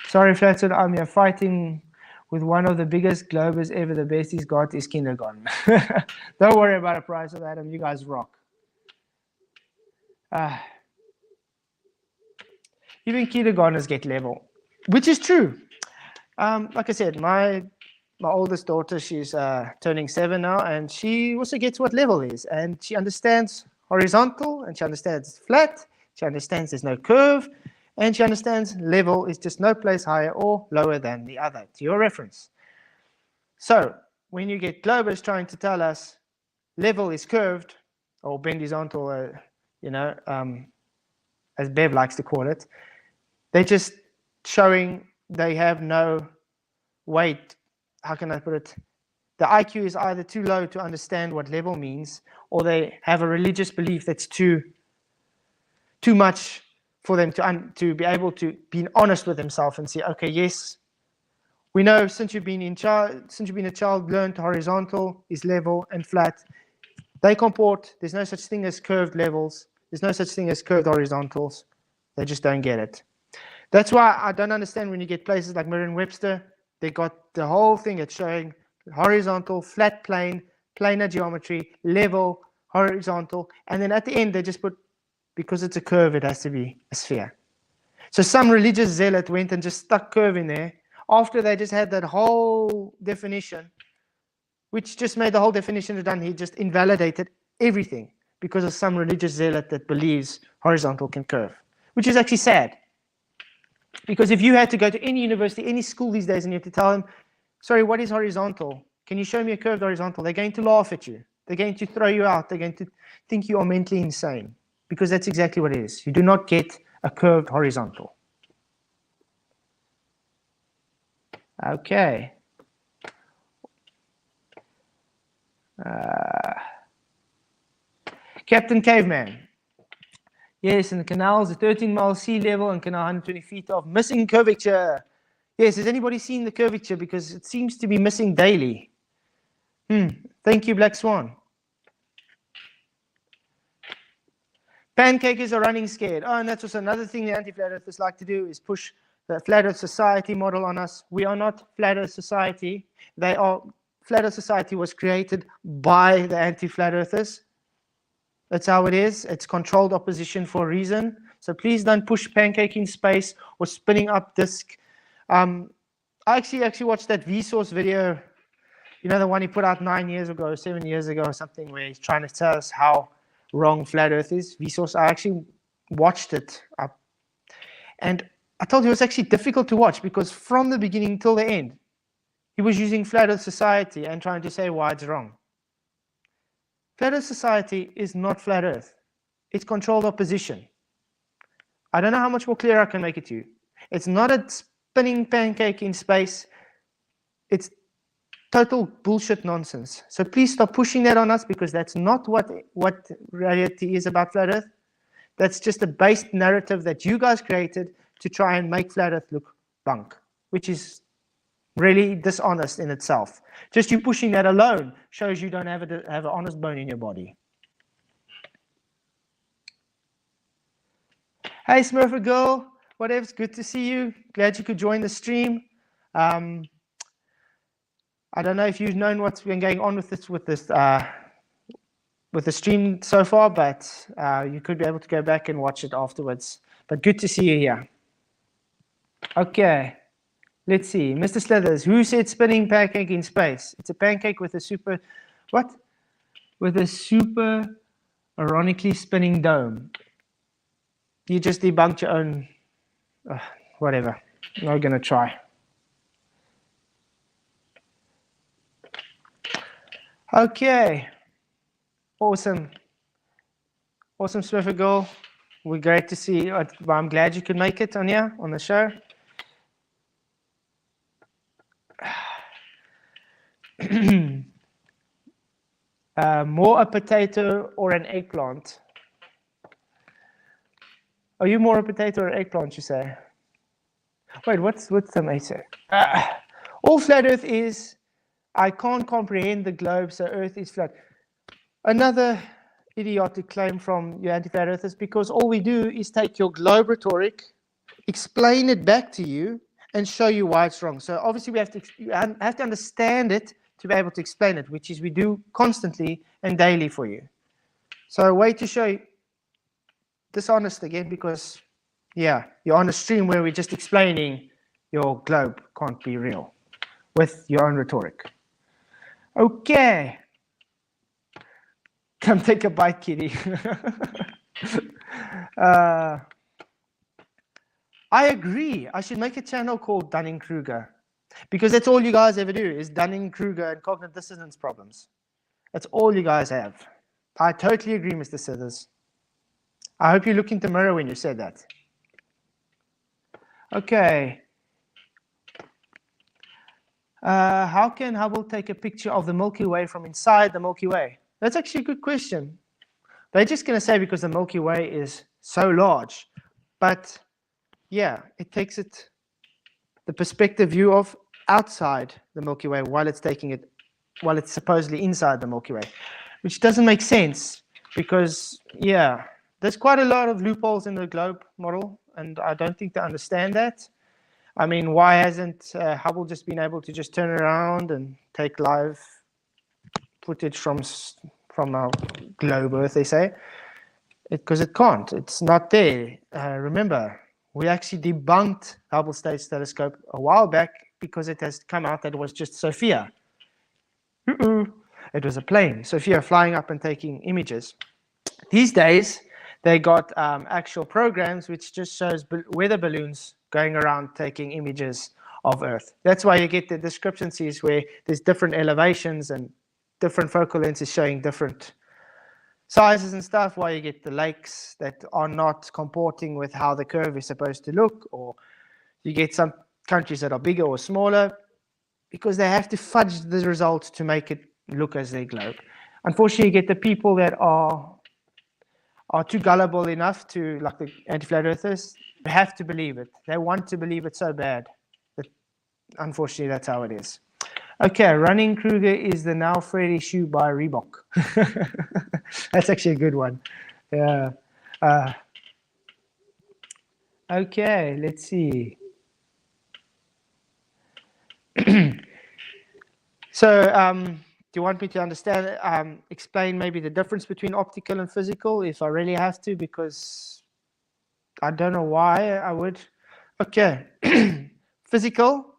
Sorry, Flatwood, I'm here fighting with one of the biggest globers ever. The best he's got is kindergarten. Don't worry about the price of Adam. You guys rock. Even kindergartners get level, which is true. Like I said, my oldest daughter, she's turning 7 now, and she also gets what level is. And she understands horizontal, and she understands flat. She understands there's no curve. And she understands level is just no place higher or lower than the other, to your reference. So when you get globers trying to tell us level is curved or bendizontal, as Bev likes to call it, they're just showing they have no weight. How can I put it? The IQ is either too low to understand what level means, or they have a religious belief that's too much for them to be able to be honest with themselves and say, okay, yes, we know since you've been a child, learned horizontal is level and flat. They comport. There's no such thing as curved levels. There's no such thing as curved horizontals. They just don't get it. That's why I don't understand when you get places like Merriam-Webster, they got the whole thing it's showing horizontal, flat plane, planar geometry, level, horizontal, and then at the end they just put, because it's a curve, it has to be a sphere. So some religious zealot went and just stuck curve in there after they just had that whole definition, which just made the whole definition redundant. He just invalidated everything because of some religious zealot that believes horizontal can curve, which is actually sad. Because if you had to go to any university, any school these days, and you have to tell them, sorry, what is horizontal? Can you show me a curved horizontal? They're going to laugh at you. They're going to throw you out. They're going to think you are mentally insane, because that's exactly what it is. You do not get a curved horizontal. Okay. Captain Caveman. Yes, and the canals, the 13 mile sea level and canal 120 feet of missing curvature. Yes, has anybody seen the curvature? Because it seems to be missing daily. Thank you, Black Swan. Pancakers are running scared. Oh, and that's also another thing the anti-flat earthers like to do, is push the flat earth society model on us. We are not flat earth society. Flat earth society was created by the anti-flat earthers. That's how it is. It's controlled opposition for a reason. So please don't push pancaking space or spinning up disk. I actually watched that Vsauce video, you know, the one he put out 7 years ago or something, where he's trying to tell us how wrong flat earth is. Vsauce, I actually watched it. And I told you it was actually difficult to watch, because from the beginning till the end, he was using flat earth society and trying to say why it's wrong. Flat Earth Society is not Flat Earth. It's controlled opposition. I don't know how much more clear I can make it to you. It's not a spinning pancake in space. It's total bullshit nonsense. So please stop pushing that on us, because that's not what reality is about Flat Earth. That's just a based narrative that you guys created to try and make Flat Earth look bunk, which is really dishonest in itself. Just you pushing that alone shows you don't have an honest bone in your body. Hey, Smurfer girl, whatever's good to see you. Glad you could join the stream. I don't know if you've known what's been going on with the stream so far, but you could be able to go back and watch it afterwards. But good to see you here. Okay, let's see. Mr. Slithers, who said spinning pancake in space? It's a pancake with a super, what? With a super ironically spinning dome. You just debunked your own, whatever. I'm not going to try. Okay. Awesome. Awesome, Swiffer girl. We're great to see you. I'm glad you could make it on here, on the show. More a potato or an eggplant? Are you more a potato or an eggplant, you say? Wait, what's the matter? All flat Earth is, I can't comprehend the globe, so Earth is flat. Another idiotic claim from your anti-flat earthers, because all we do is take your globe rhetoric, explain it back to you, and show you why it's wrong. So obviously you have to understand it to be able to explain it, which is we do constantly and daily for you. So a way to show you dishonest again, because yeah, you're on a stream where we're just explaining your globe can't be real with your own rhetoric. Okay. Come take a bite, kitty. I agree. I should make a channel called Dunning-Kruger, because that's all you guys ever do is Dunning-Kruger and cognitive dissonance problems. That's all you guys have. I totally agree, Mr. Sithers. I hope you looked in the mirror when you said that. Okay. How can Hubble take a picture of the Milky Way from inside the Milky Way? That's actually a good question. They're just going to say because the Milky Way is so large. But yeah, it takes it the perspective view of outside the Milky Way while it's supposedly inside the Milky Way, which doesn't make sense because, yeah, there's quite a lot of loopholes in the globe model, and I don't think they understand that. I mean, why hasn't Hubble just been able to just turn around and take live footage from our globe Earth, they say? Because it can't. It's not there. Remember, we actually debunked Hubble Space Telescope a while back because it has come out that it was just Sophia. It was a plane, Sophia, flying up and taking images. These days, they got actual programs which just shows weather balloons going around taking images of Earth. That's why you get the discrepancies where there's different elevations and different focal lenses showing different sizes and stuff, why you get the lakes that are not comporting with how the curve is supposed to look, or you get some countries that are bigger or smaller because they have to fudge the results to make it look as their globe. Unfortunately, you get the people that are too gullible enough to, like the anti-flat earthers, they have to believe it. They want to believe it so bad that unfortunately that's how it is. Okay, Running Kruger is the now Freddy shoe by Reebok. That's actually a good one. Yeah. Okay, let's see. So, do you want me to understand, explain maybe the difference between optical and physical, if I really have to, because I don't know why I would. Okay, physical.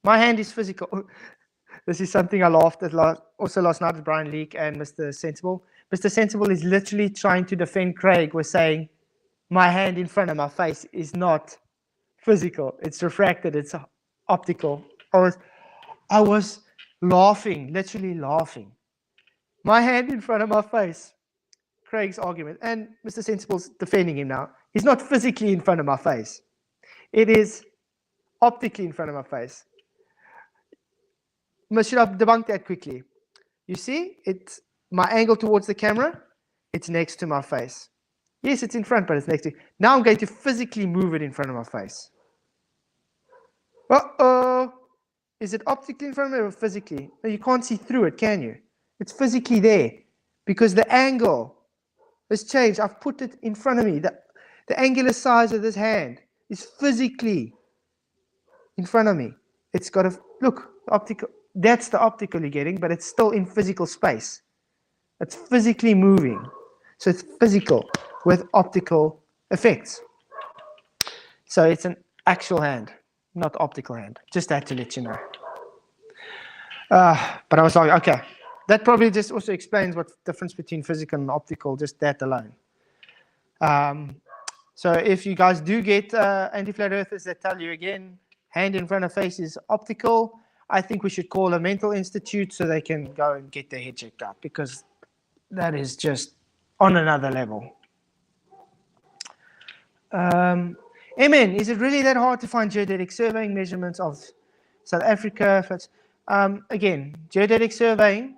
My hand is physical. This is something I laughed at also last night with Brian Leake and Mr. Sensible. Mr. Sensible is literally trying to defend Craig with saying, my hand in front of my face is not physical. It's refracted. It's optical. I was laughing, literally laughing. My hand in front of my face. Craig's argument. And Mr. Sensible's defending him now. He's not physically in front of my face. It is optically in front of my face. Should I debunk that quickly? You see, it's my angle towards the camera. It's next to my face. Yes, it's in front, but it's next to. Now I'm going to physically move it in front of my face. Uh-oh. Is it optically in front of me or physically? No, you can't see through it, can you? It's physically there because the angle has changed. I've put it in front of me. The angular size of this hand is physically in front of me. It's got a, look, optical. That's the optical you're getting, but it's still in physical space. It's physically moving. So it's physical with optical effects. So it's an actual hand, not optical hand. Just had to let you know. But I was like, okay. That probably just also explains what the difference between physical and optical, just that alone. So if you guys do get anti-flat earthers that tell you again, hand in front of face is optical, I think we should call a mental institute so they can go and get their head checked out, because that is just on another level. MN, is it really that hard to find geodetic surveying measurements of South Africa? Again, geodetic surveying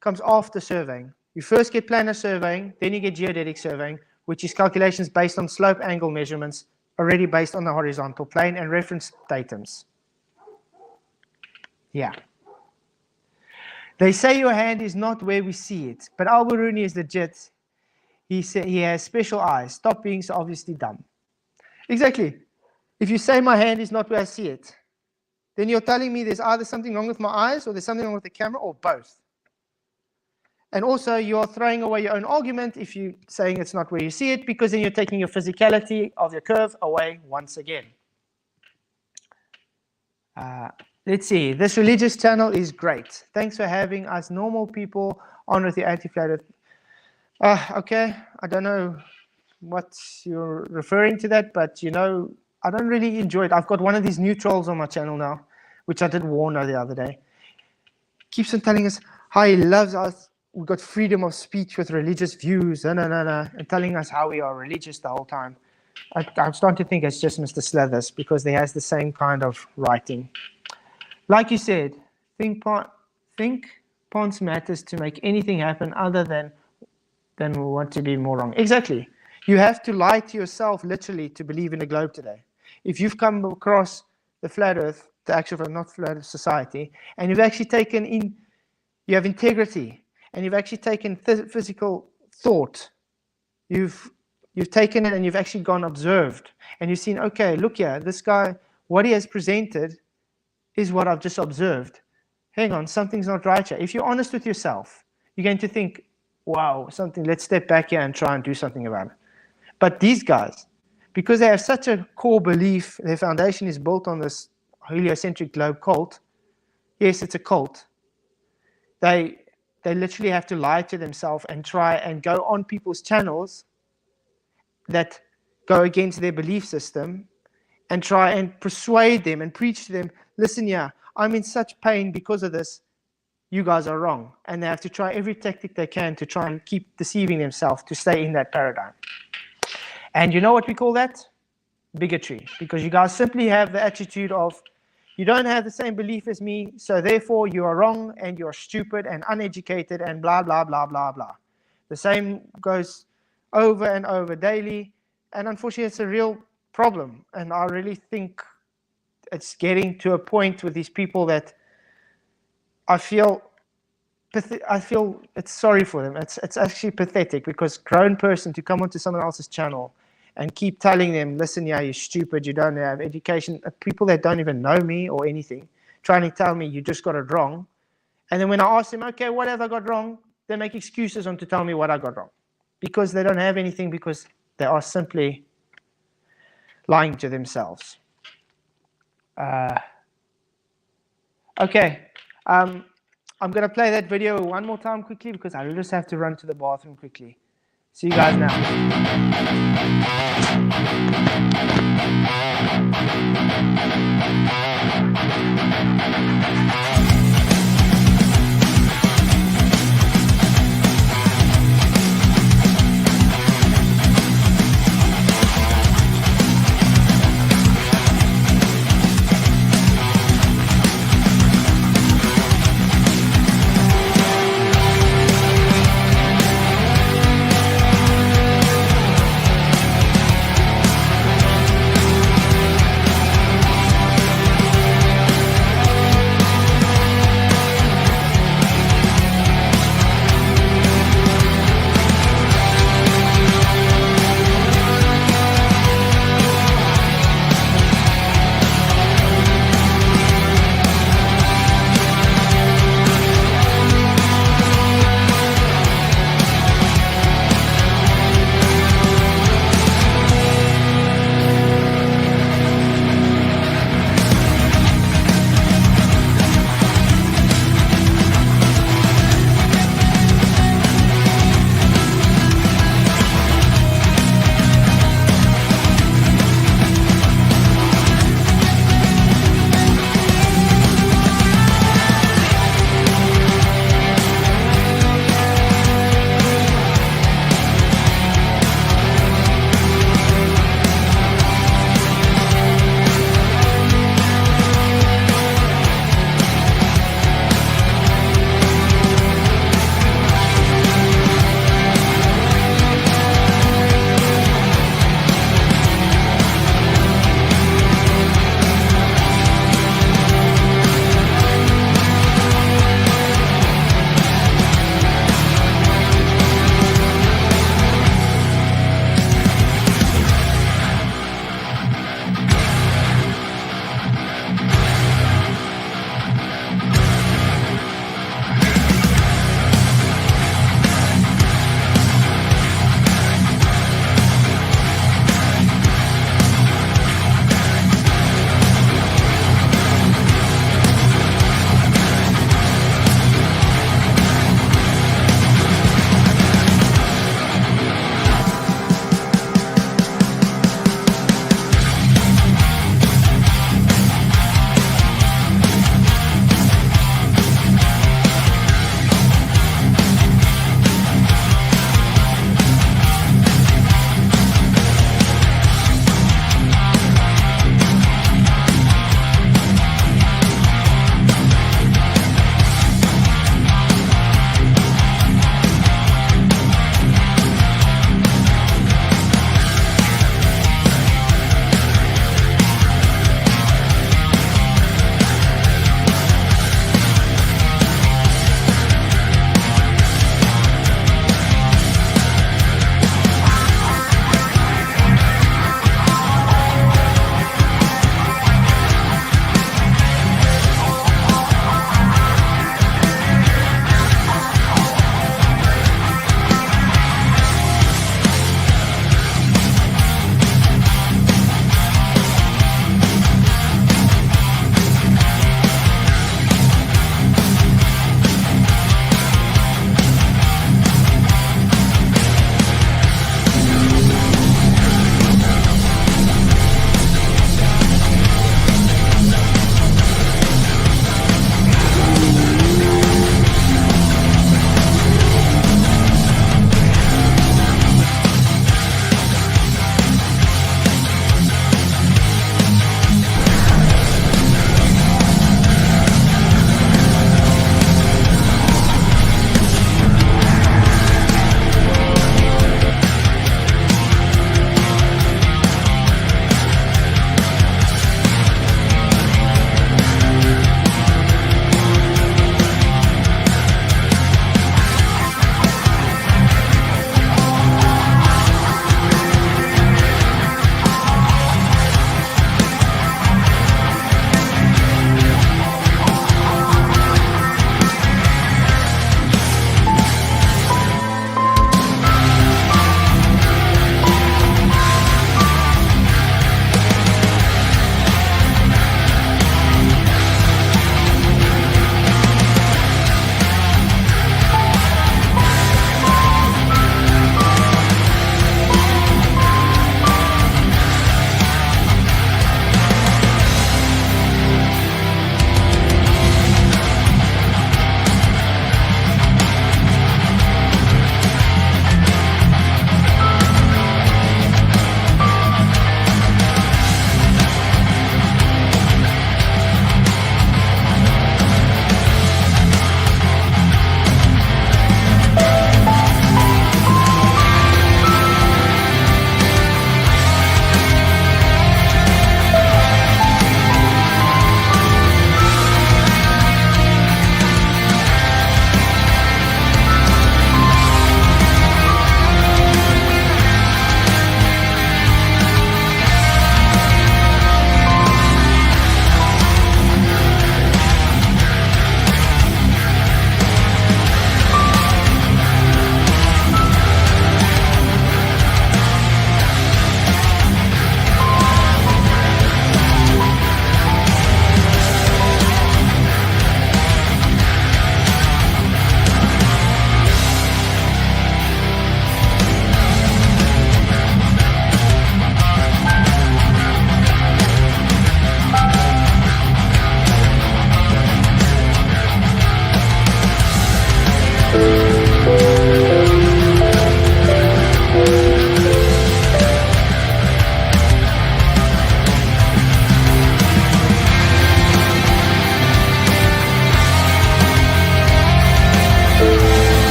comes after surveying. You first get planar surveying, then you get geodetic surveying, which is calculations based on slope angle measurements already based on the horizontal plane and reference datums. Yeah. They say your hand is not where we see it, but Alberuni is legit. He said he has special eyes. Stop being so obviously dumb. Exactly. If you say my hand is not where I see it, then you're telling me there's either something wrong with my eyes or there's something wrong with the camera or both. And also you're throwing away your own argument if you're saying it's not where you see it, because then you're taking your physicality of your curve away once again. Let's see. This religious channel is great. Thanks for having us normal people on with your anti-flat earth. Okay, I don't know what you're referring to that, but you know, I don't really enjoy it. I've got one of these new trolls on my channel now, which I did warn her the other day. Keeps on telling us how he loves us. We've got freedom of speech with religious views, and telling us how we are religious the whole time. I'm starting to think it's just Mr. Slithers, because he has the same kind of writing. Like you said, think Ponce matters to make anything happen other than we want to be more wrong. Exactly. You have to lie to yourself literally to believe in the globe today. If you've come across the flat earth, the actual not flat earth society, and you've actually taken in, you have integrity, and you've actually taken physical thought, you've taken it and you've actually gone observed, and you've seen, okay, look here, this guy, what he has presented is what I've just observed. Hang on, something's not right here. If you're honest with yourself, you're going to think, wow, let's step back here and try and do something about it. But these guys, because they have such a core belief, their foundation is built on this heliocentric globe cult. Yes, it's a cult. They literally have to lie to themselves and try and go on people's channels that go against their belief system and try and persuade them and preach to them, listen here, I'm in such pain because of this, you guys are wrong. And they have to try every tactic they can to try and keep deceiving themselves to stay in that paradigm. And you know what we call that? Bigotry. Because you guys simply have the attitude of, you don't have the same belief as me, so therefore you are wrong and you're stupid and uneducated and blah, blah, blah, blah, blah. The same goes over and over daily. And unfortunately, it's a real problem. And I really think it's getting to a point with these people that I feel it's sorry for them. It's actually pathetic, because grown person to come onto someone else's channel and keep telling them, listen, yeah, you're stupid, you don't have education, people that don't even know me or anything, trying to tell me you just got it wrong. And then when I ask them, okay, what have I got wrong? They make excuses on to tell me what I got wrong, because they don't have anything, because they are simply lying to themselves. Okay. I'm going to play that video one more time quickly, because I just have to run to the bathroom quickly. See you guys now.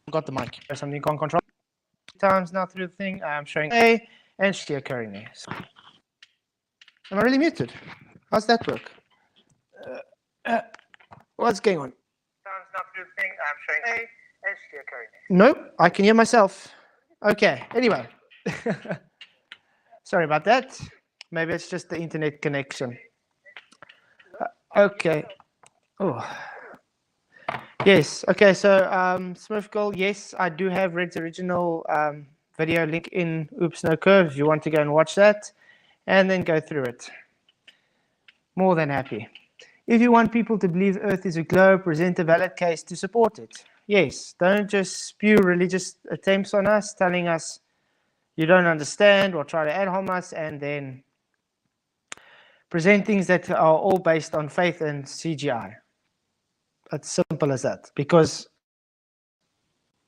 got the mic. There's something you can't control. Times now through the thing, I'm showing A and C occurring there. So, am I really muted? How's that work? What's going on? Times now through the thing, I'm showing A and C occurring there. Nope, I can hear myself. Okay, anyway. Sorry about that. Maybe it's just the internet connection. Okay. Oh. Yes. Okay. So Smith Goal. Yes, I do have Rheds original video link in Oops No Curve. If you want to go and watch that, and then go through it. More than happy. If you want people to believe Earth is a globe, present a valid case to support it. Yes. Don't just spew religious attempts on us, telling us you don't understand or try to ad hom us, and then present things that are all based on faith and CGI. It's simple as that. Because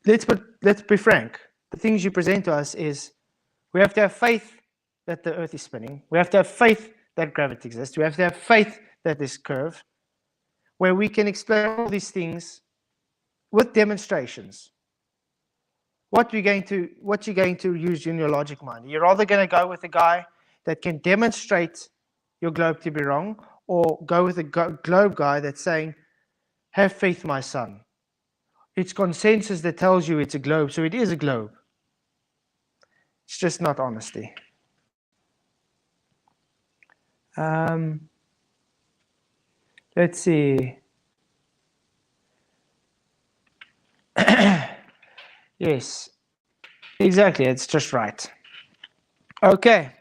let's be frank. The things you present to us is we have to have faith that the Earth is spinning. We have to have faith that gravity exists. We have to have faith that this curve, where we can explain all these things with demonstrations. What you're going to use in your logic mind. You're either going to go with a guy that can demonstrate your globe to be wrong, or go with a globe guy that's saying, have faith, my son. It's consensus that tells you it's a globe, so it is a globe. It's just not honesty. Let's see. Yes, exactly. It's just right. Okay.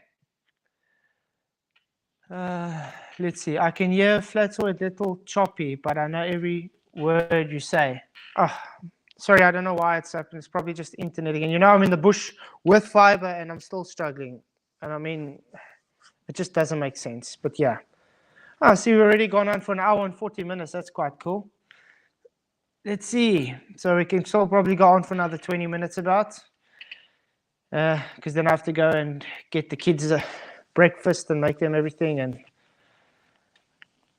Let's see. I can hear Flatsoy a little choppy, but I know every word you say. Oh, sorry, I don't know why it's happening. It's probably just internet again. You know, I'm in the bush with fiber and I'm still struggling. And I mean, it just doesn't make sense. But yeah. I see we've already gone on for an hour and 40 minutes. That's quite cool. Let's see. So we can still probably go on for another 20 minutes about. Because then I have to go and get the kids a breakfast and make them everything. And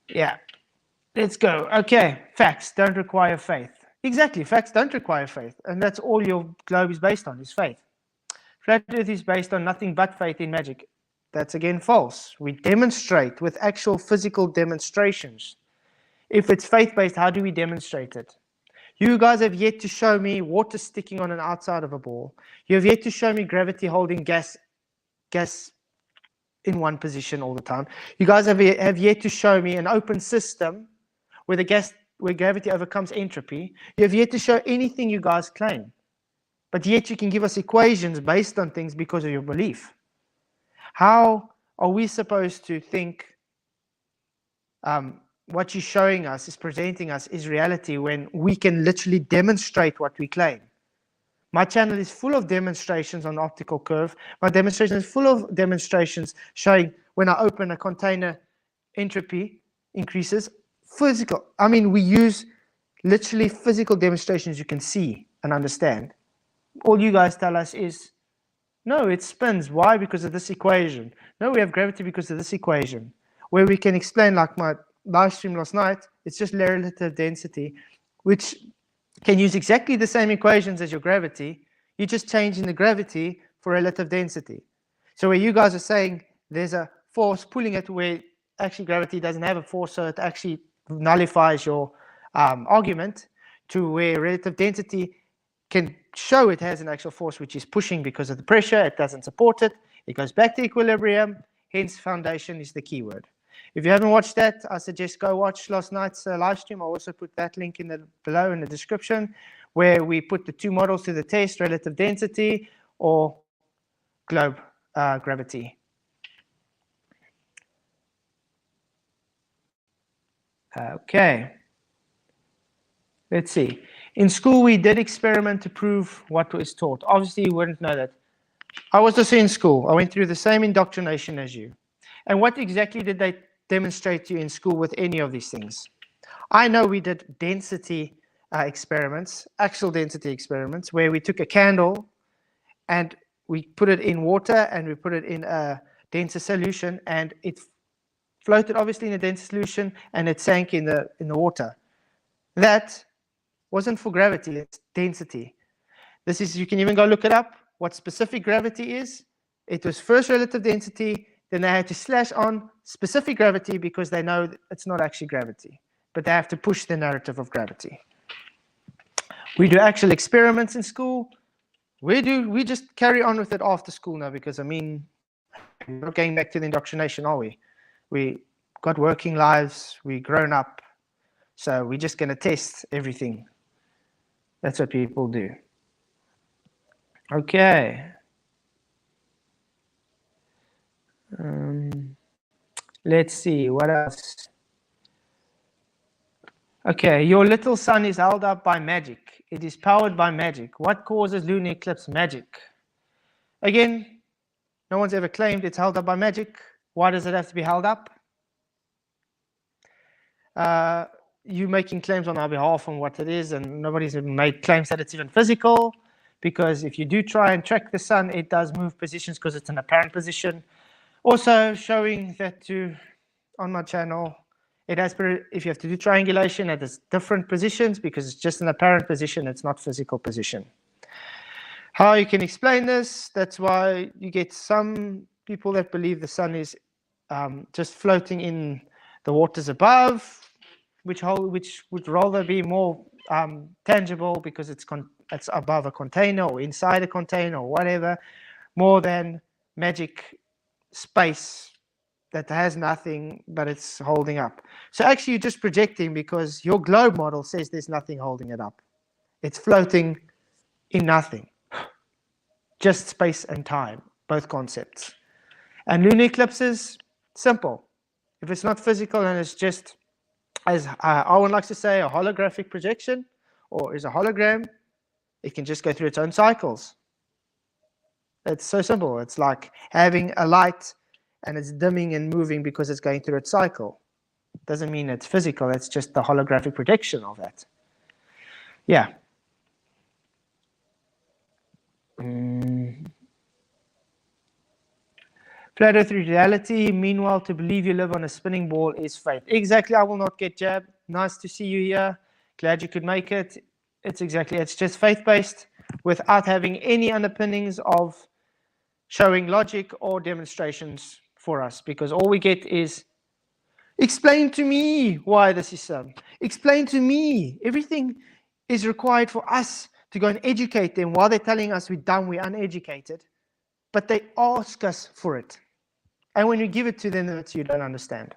yeah. Let's go. Okay. Facts don't require faith. Exactly. Facts don't require faith. And that's all your globe is based on, is faith. Flat Earth is based on nothing but faith in magic. That's again false. We demonstrate with actual physical demonstrations. If it's faith-based, how do we demonstrate it? You guys have yet to show me water sticking on an outside of a ball. You have yet to show me gravity holding gas in one position all the time. You guys have yet to show me an open system where gravity overcomes entropy. You have yet to show anything you guys claim. But yet you can give us equations based on things because of your belief. How are we supposed to think what you're showing us is presenting us is reality when we can literally demonstrate what we claim? My channel is full of demonstrations on the optical curve. My demonstration is full of demonstrations showing when I open a container, entropy increases. Physical. I mean, we use literally physical demonstrations you can see and understand. All you guys tell us is, no, it spins. Why? Because of this equation. No, we have gravity because of this equation. Where we can explain, like my live stream last night, it's just relative density, which can use exactly the same equations as your gravity. You're just changing the gravity for relative density. So where you guys are saying there's a force pulling it, where actually gravity doesn't have a force, so it actually nullifies your argument, to where relative density can show it has an actual force which is pushing because of the pressure. It doesn't support it. It goes back to equilibrium. Hence, foundation is the key word. If you haven't watched that, I suggest go watch last night's live stream. I'll also put that link below in the description, where we put the two models to the test, relative density or globe gravity. Okay. Let's see. In school, we did experiment to prove what was taught. Obviously, you wouldn't know that. I was also in school. I went through the same indoctrination as you. And what exactly did they demonstrate to you in school with any of these things? I know we did density experiments, actual density experiments, where we took a candle and we put it in water and we put it in a denser solution, and it floated obviously in a denser solution and it sank in the water. That wasn't for gravity, it's density. This is, you can even go look it up, what specific gravity is. It was first relative density, then they had to slash on specific gravity because they know it's not actually gravity, but they have to push the narrative of gravity. We do actual experiments in school. We just carry on with it after school now because, I mean, we're not going back to the indoctrination, are we? We got working lives, we grown up, so we're just going to test everything. That's what people do. Okay. Let's see, what else? Okay, your little sun is held up by magic. It is powered by magic. What causes lunar eclipse magic? Again, no one's ever claimed it's held up by magic. Why does it have to be held up? You making claims on our behalf on what it is, and nobody's made claims that it's even physical, because if you do try and track the sun, it does move positions because it's an apparent position. Also showing that on my channel, it has, if you have to do triangulation, it has different positions because it's just an apparent position, it's not physical position. How you can explain this? That's why you get some people that believe the sun is just floating in the waters above, which would rather be more tangible because it's above a container or inside a container or whatever, more than magic space that has nothing but it's holding up. So actually you're just projecting because your globe model says there's nothing holding it up. It's floating in nothing. Just space and time, both concepts. And lunar eclipses, simple. If it's not physical and it's just, as Owen likes to say, a holographic projection or is a hologram, it can just go through its own cycles. It's so simple. It's like having a light and it's dimming and moving because it's going through its cycle. Doesn't mean it's physical. It's just the holographic projection of that. Yeah. Flat Earth reality. Meanwhile, to believe you live on a spinning ball is faith. Exactly. I will not get jabbed. Nice to see you here. Glad you could make it. It's just faith-based without having any underpinnings of showing logic or demonstrations for us, because all we get is, explain to me why this is so. Explain to me. Everything is required for us to go and educate them while they're telling us we're dumb, we're uneducated. But they ask us for it. And when you give it to them, it's you don't understand.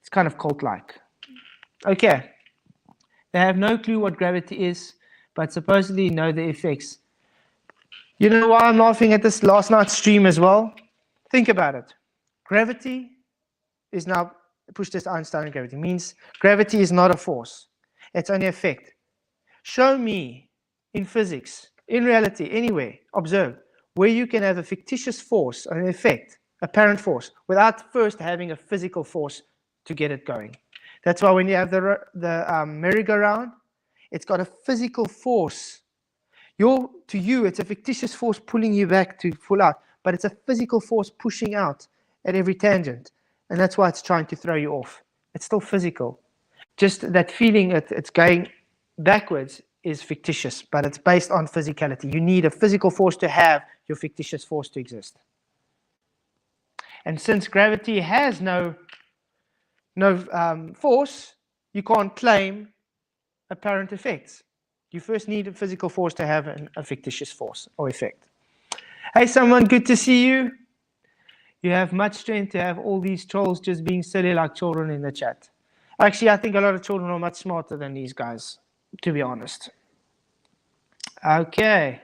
It's kind of cult-like. Okay. They have no clue what gravity is, but supposedly know the effects. You know why I'm laughing at this last night's stream as well? Think about it. Gravity is now pushed to Einstein gravity. Means gravity is not a force. It's only effect. Show me in physics, in reality, anywhere, observe, where you can have a fictitious force, an effect, apparent force, without first having a physical force to get it going. That's why when you have the merry-go-round, it's got a physical force. To you, it's a fictitious force pulling you back to pull out, but it's a physical force pushing out at every tangent. And that's why it's trying to throw you off. It's still physical. Just that feeling that it's going backwards is fictitious, but it's based on physicality. You need a physical force to have your fictitious force to exist. And since gravity has no force, you can't claim apparent effects. You first need a physical force to have a fictitious force or effect. Hey, someone, good to see you. You have much strength to have all these trolls just being silly like children in the chat. Actually, I think a lot of children are much smarter than these guys, to be honest. Okay.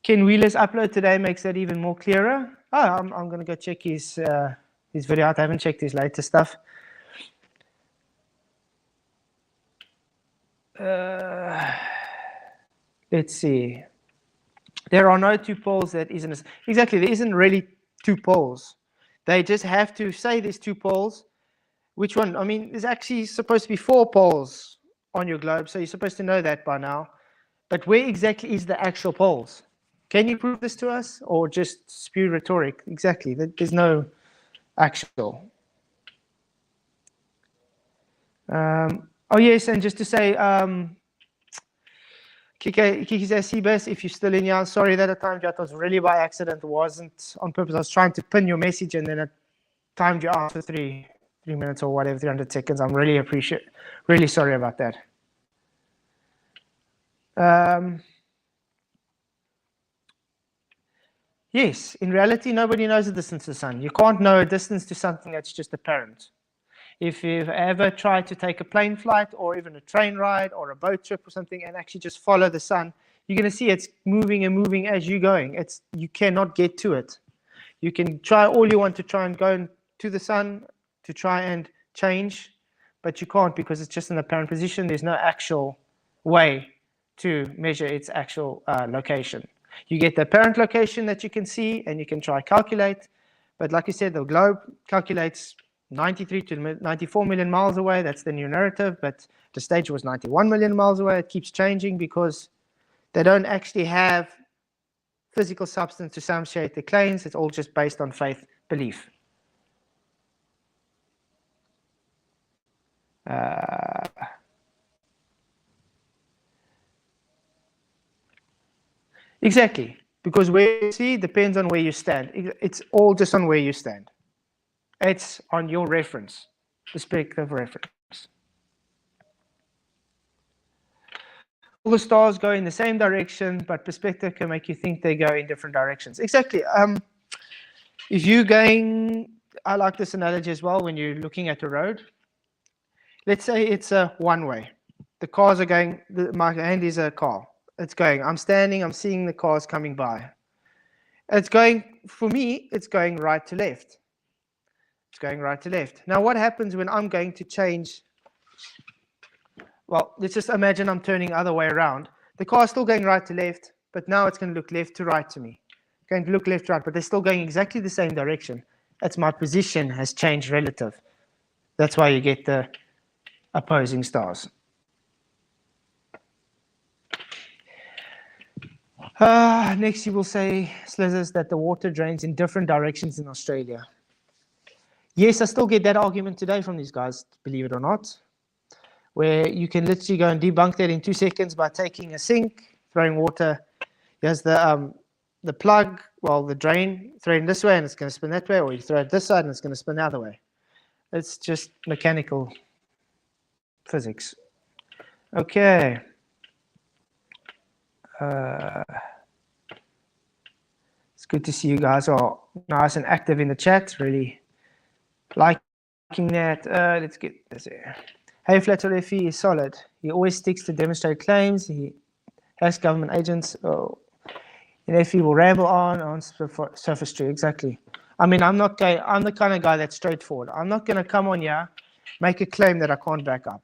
Ken Wheeler's upload today makes that even more clearer. Oh, I'm going to go check his video out. I haven't checked his latest stuff. Let's see. There are no two poles that isn't... Exactly, there isn't really two poles. They just have to say there's two poles. Which one? I mean, there's actually supposed to be 4 poles on your globe, so you're supposed to know that by now. But where exactly is the actual poles? Can you prove this to us, or just spew rhetoric? Exactly, there's no actual. Oh yes, and just to say, Kiki says, Seabus, if you're still in here, sorry that I timed you out. It was really by accident. It wasn't on purpose. I was trying to pin your message and then it timed you out for three minutes or whatever, 300 seconds. I'm really sorry about that. Yes, in reality, nobody knows the distance to the sun. You can't know a distance to something that's just apparent. If you've ever tried to take a plane flight or even a train ride or a boat trip or something and actually just follow the sun, you're going to see it's moving and moving as you're going. You cannot get to it. You can try all you want to try and go to the sun to try and change, but you can't because it's just an apparent position. There's no actual way to measure its actual location. You get the apparent location that you can see and you can try calculate, but like I said, the globe calculates 93 to 94 million miles away. That's the new narrative, but the stage was 91 million miles away. It keeps changing because they don't actually have physical substance to substantiate the claims. It's all just based on faith belief. Exactly, because where you see depends on where you stand. It's all just on where you stand. It's on your reference, perspective reference. All the stars go in the same direction, but perspective can make you think they go in different directions. Exactly. If you're going, I like this analogy as well when you're looking at a road. Let's say it's a one-way. The cars are going, my hand is a car. It's going, I'm standing, I'm seeing the cars coming by. It's going, for me, it's going right to left. It's going right to left. Now, what happens when I'm going to change? Well, let's just imagine I'm turning the other way around. The car's still going right to left, but now it's going to look left to right to me. It's going to look left to right, but they're still going exactly the same direction. That's my position has changed relative. That's why you get the opposing stars. Next, you will say, Slizzers, that the water drains in different directions in Australia. Yes, I still get that argument today from these guys, believe it or not, where you can literally go and debunk that in 2 seconds by taking a sink, throwing water. Here's the plug, well, the drain, throw it this way and it's going to spin that way, or you throw it this side and it's going to spin the other way. It's just mechanical physics. Okay. It's good to see you guys are nice and active in the chat. Really liking that. Let's get this here. Hey, Flattery is solid. He always sticks to demonstrate claims. He has government agents. Oh, and if he will ramble on sophistry, exactly. I mean, I'm the kind of guy that's straightforward. I'm not going to come on here, make a claim that I can't back up.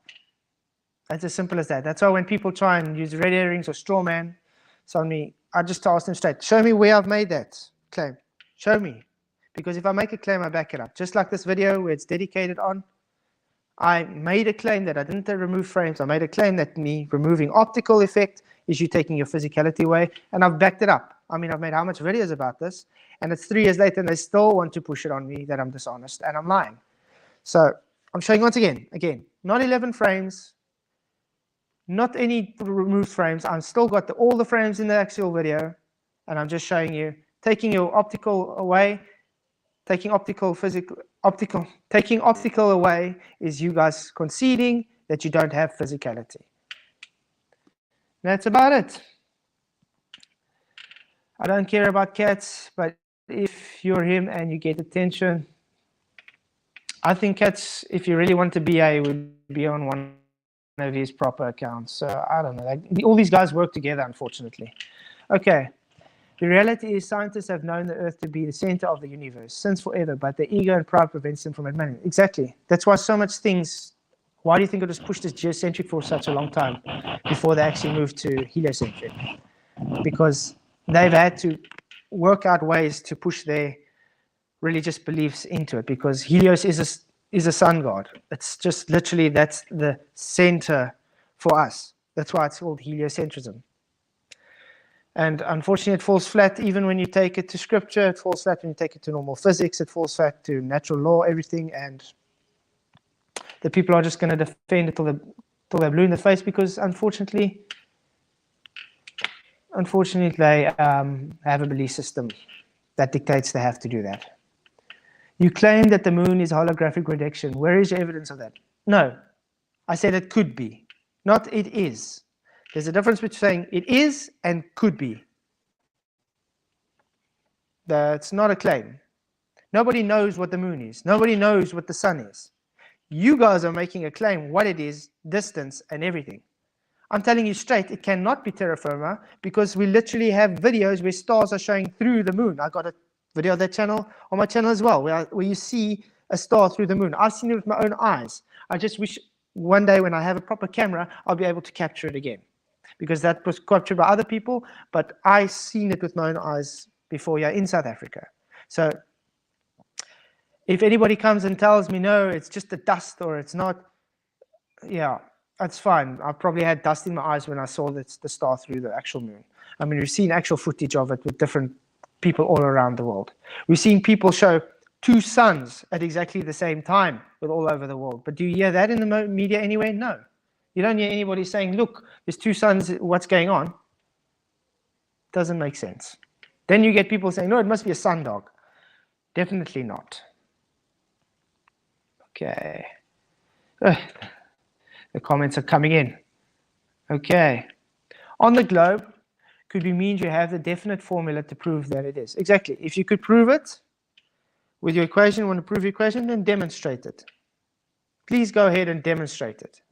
It's as simple as that. That's why when people try and use red herrings or straw man, suddenly I just ask them straight, show me where I've made that claim. Show me. Because if I make a claim, I back it up. Just like this video where it's dedicated on, I made a claim that I didn't remove frames. I made a claim that me removing optical effect is you taking your physicality away, and I've backed it up. I mean, I've made how much videos about this, and it's 3 years later, and they still want to push it on me that I'm dishonest and I'm lying. So I'm showing once again, not 11 frames, not any removed frames. I've still got all the frames in the actual video, and I'm just showing you taking your optical away, taking optical away is you guys conceding that you don't have physicality. That's about it. I don't care about cats, but if you're him and you get attention, I think cats, if you really want to BA, would be on one of his proper accounts. So I don't know. Like, all these guys work together, unfortunately. Okay. The reality is scientists have known the Earth to be the center of the universe since forever, but their ego and pride prevents them from admitting it. Exactly. That's why so much things, why do you think it was pushed as geocentric for such a long time before they actually moved to heliocentric? Because they've had to work out ways to push their religious beliefs into it, because Helios is a sun god. It's just literally, that's the center for us. That's why it's called heliocentrism. And unfortunately, it falls flat even when you take it to scripture. It falls flat when you take it to normal physics. It falls flat to natural law, everything. And the people are just going to defend it till they're blue in the face, because unfortunately they have a belief system that dictates they have to do that. You claim that the moon is holographic projection. Where is your evidence of that? No, I said it could be, not it is. There's a difference between saying it is and could be. That's not a claim. Nobody knows what the moon is. Nobody knows what the sun is. You guys are making a claim what it is, distance, and everything. I'm telling you straight, it cannot be terra firma, because we literally have videos where stars are showing through the moon. I got a video of that channel on my channel as well, where you see a star through the moon. I've seen it with my own eyes. I just wish one day when I have a proper camera, I'll be able to capture it again, because that was captured by other people, but I've seen it with my own eyes before, yeah, in South Africa. So if anybody comes and tells me, no, it's just a dust or it's not, yeah, that's fine. I probably had dust in my eyes when I saw the star through the actual moon. I mean, we've seen actual footage of it with different people all around the world. We've seen people show 2 suns at exactly the same time with all over the world. But do you hear that in the media anyway? No. You don't hear anybody saying, look, there's 2 suns, what's going on? Doesn't make sense. Then you get people saying, no, it must be a sundog. Definitely not. Okay. The comments are coming in. Okay. On the globe, could be means you have the definite formula to prove that it is. Exactly. If you could prove it with your equation, want to prove your equation, then demonstrate it. Please go ahead and demonstrate it.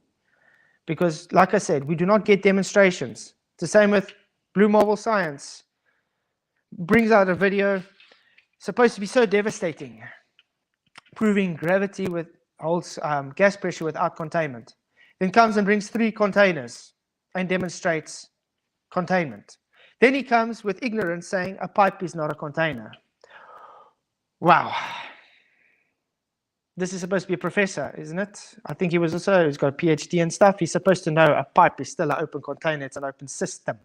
Because, like I said, we do not get demonstrations. It's the same with Blue Marble Science. Brings out a video supposed to be so devastating, proving gravity with holds gas pressure without containment. Then comes and brings 3 containers and demonstrates containment. Then he comes with ignorance saying a pipe is not a container. Wow. This is supposed to be a professor, isn't it? I think he's got a PhD and stuff. He's supposed to know a pipe is still an open container. It's an open system.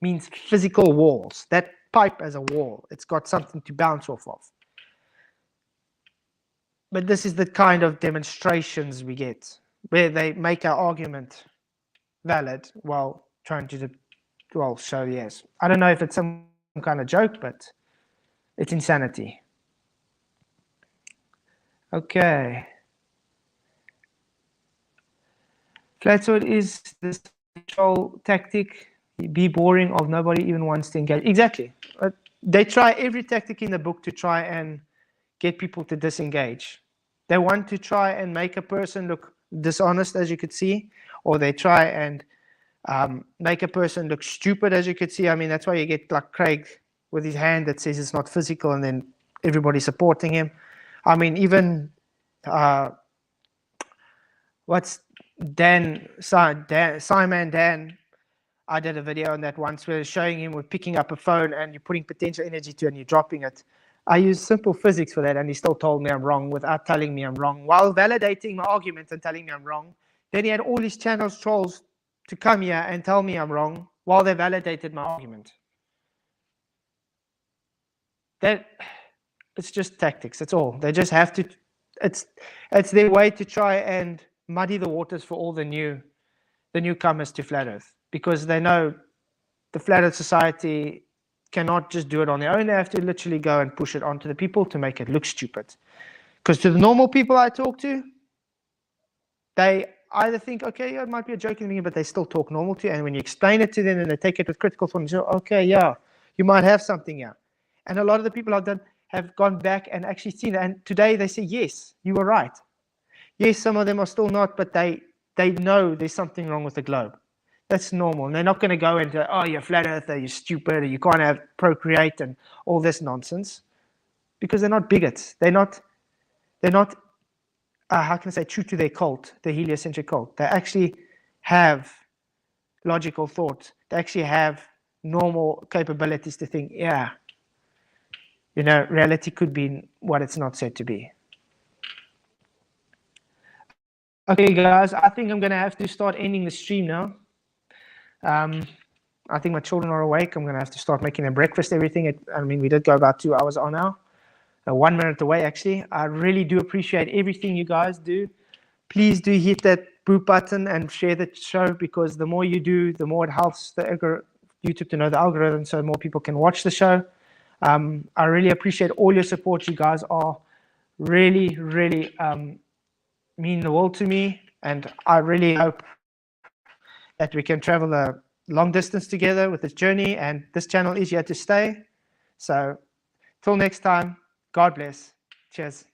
Means physical walls. That pipe as a wall. It's got something to bounce off of. But this is the kind of demonstrations we get, where they make our argument valid while trying to show yes. I don't know if it's some kind of joke, but it's insanity. Okay. Flat sword is this control tactic. Be boring of nobody even wants to engage. Exactly. They try every tactic in the book to try and get people to disengage. They want to try and make a person look dishonest, as you could see, or they try and make a person look stupid, as you could see. I mean, that's why you get like Craig with his hand that says it's not physical, and then everybody supporting him. I mean, even what's Simon Dan, I did a video on that once where showing him with picking up a phone and you're putting potential energy to it and you're dropping it. I used simple physics for that, and he still told me I'm wrong without telling me I'm wrong, while validating my argument and telling me I'm wrong. Then he had all his channels trolls to come here and tell me I'm wrong while they validated my argument. It's just tactics. That's all. They just have to. It's their way to try and muddy the waters for all the newcomers to Flat Earth, because they know the Flat Earth Society cannot just do it on their own. They have to literally go and push it onto the people to make it look stupid. Because to the normal people I talk to, they either think, okay, yeah, it might be a joke in the beginning, but they still talk normal to you. And when you explain it to them and they take it with critical thought, and say, okay, yeah, you might have something here. And a lot of the people I've done have gone back and actually seen it. And today they say, yes, you were right. Yes, some of them are still not, but they know there's something wrong with the globe. That's normal. And they're not going to go into, oh, you're flat earther, you're stupid, or you can't procreate and all this nonsense, because they're not bigots. They're not how can I say, true to their cult, the heliocentric cult. They actually have logical thought. They actually have normal capabilities to think, yeah, reality could be what it's not said to be. Okay, guys, I think I'm going to have to start ending the stream now. I think my children are awake. I'm going to have to start making them breakfast, everything. I mean, we did go about 2 hours on now. 1 minute away, actually. I really do appreciate everything you guys do. Please do hit that group button and share the show, because the more you do, the more it helps the YouTube to know the algorithm, so more people can watch the show. I really appreciate all your support. You guys are really, really mean the world to me, and I really hope that we can travel a long distance together with this journey, and this channel is here to stay. So till next time, God bless. Cheers.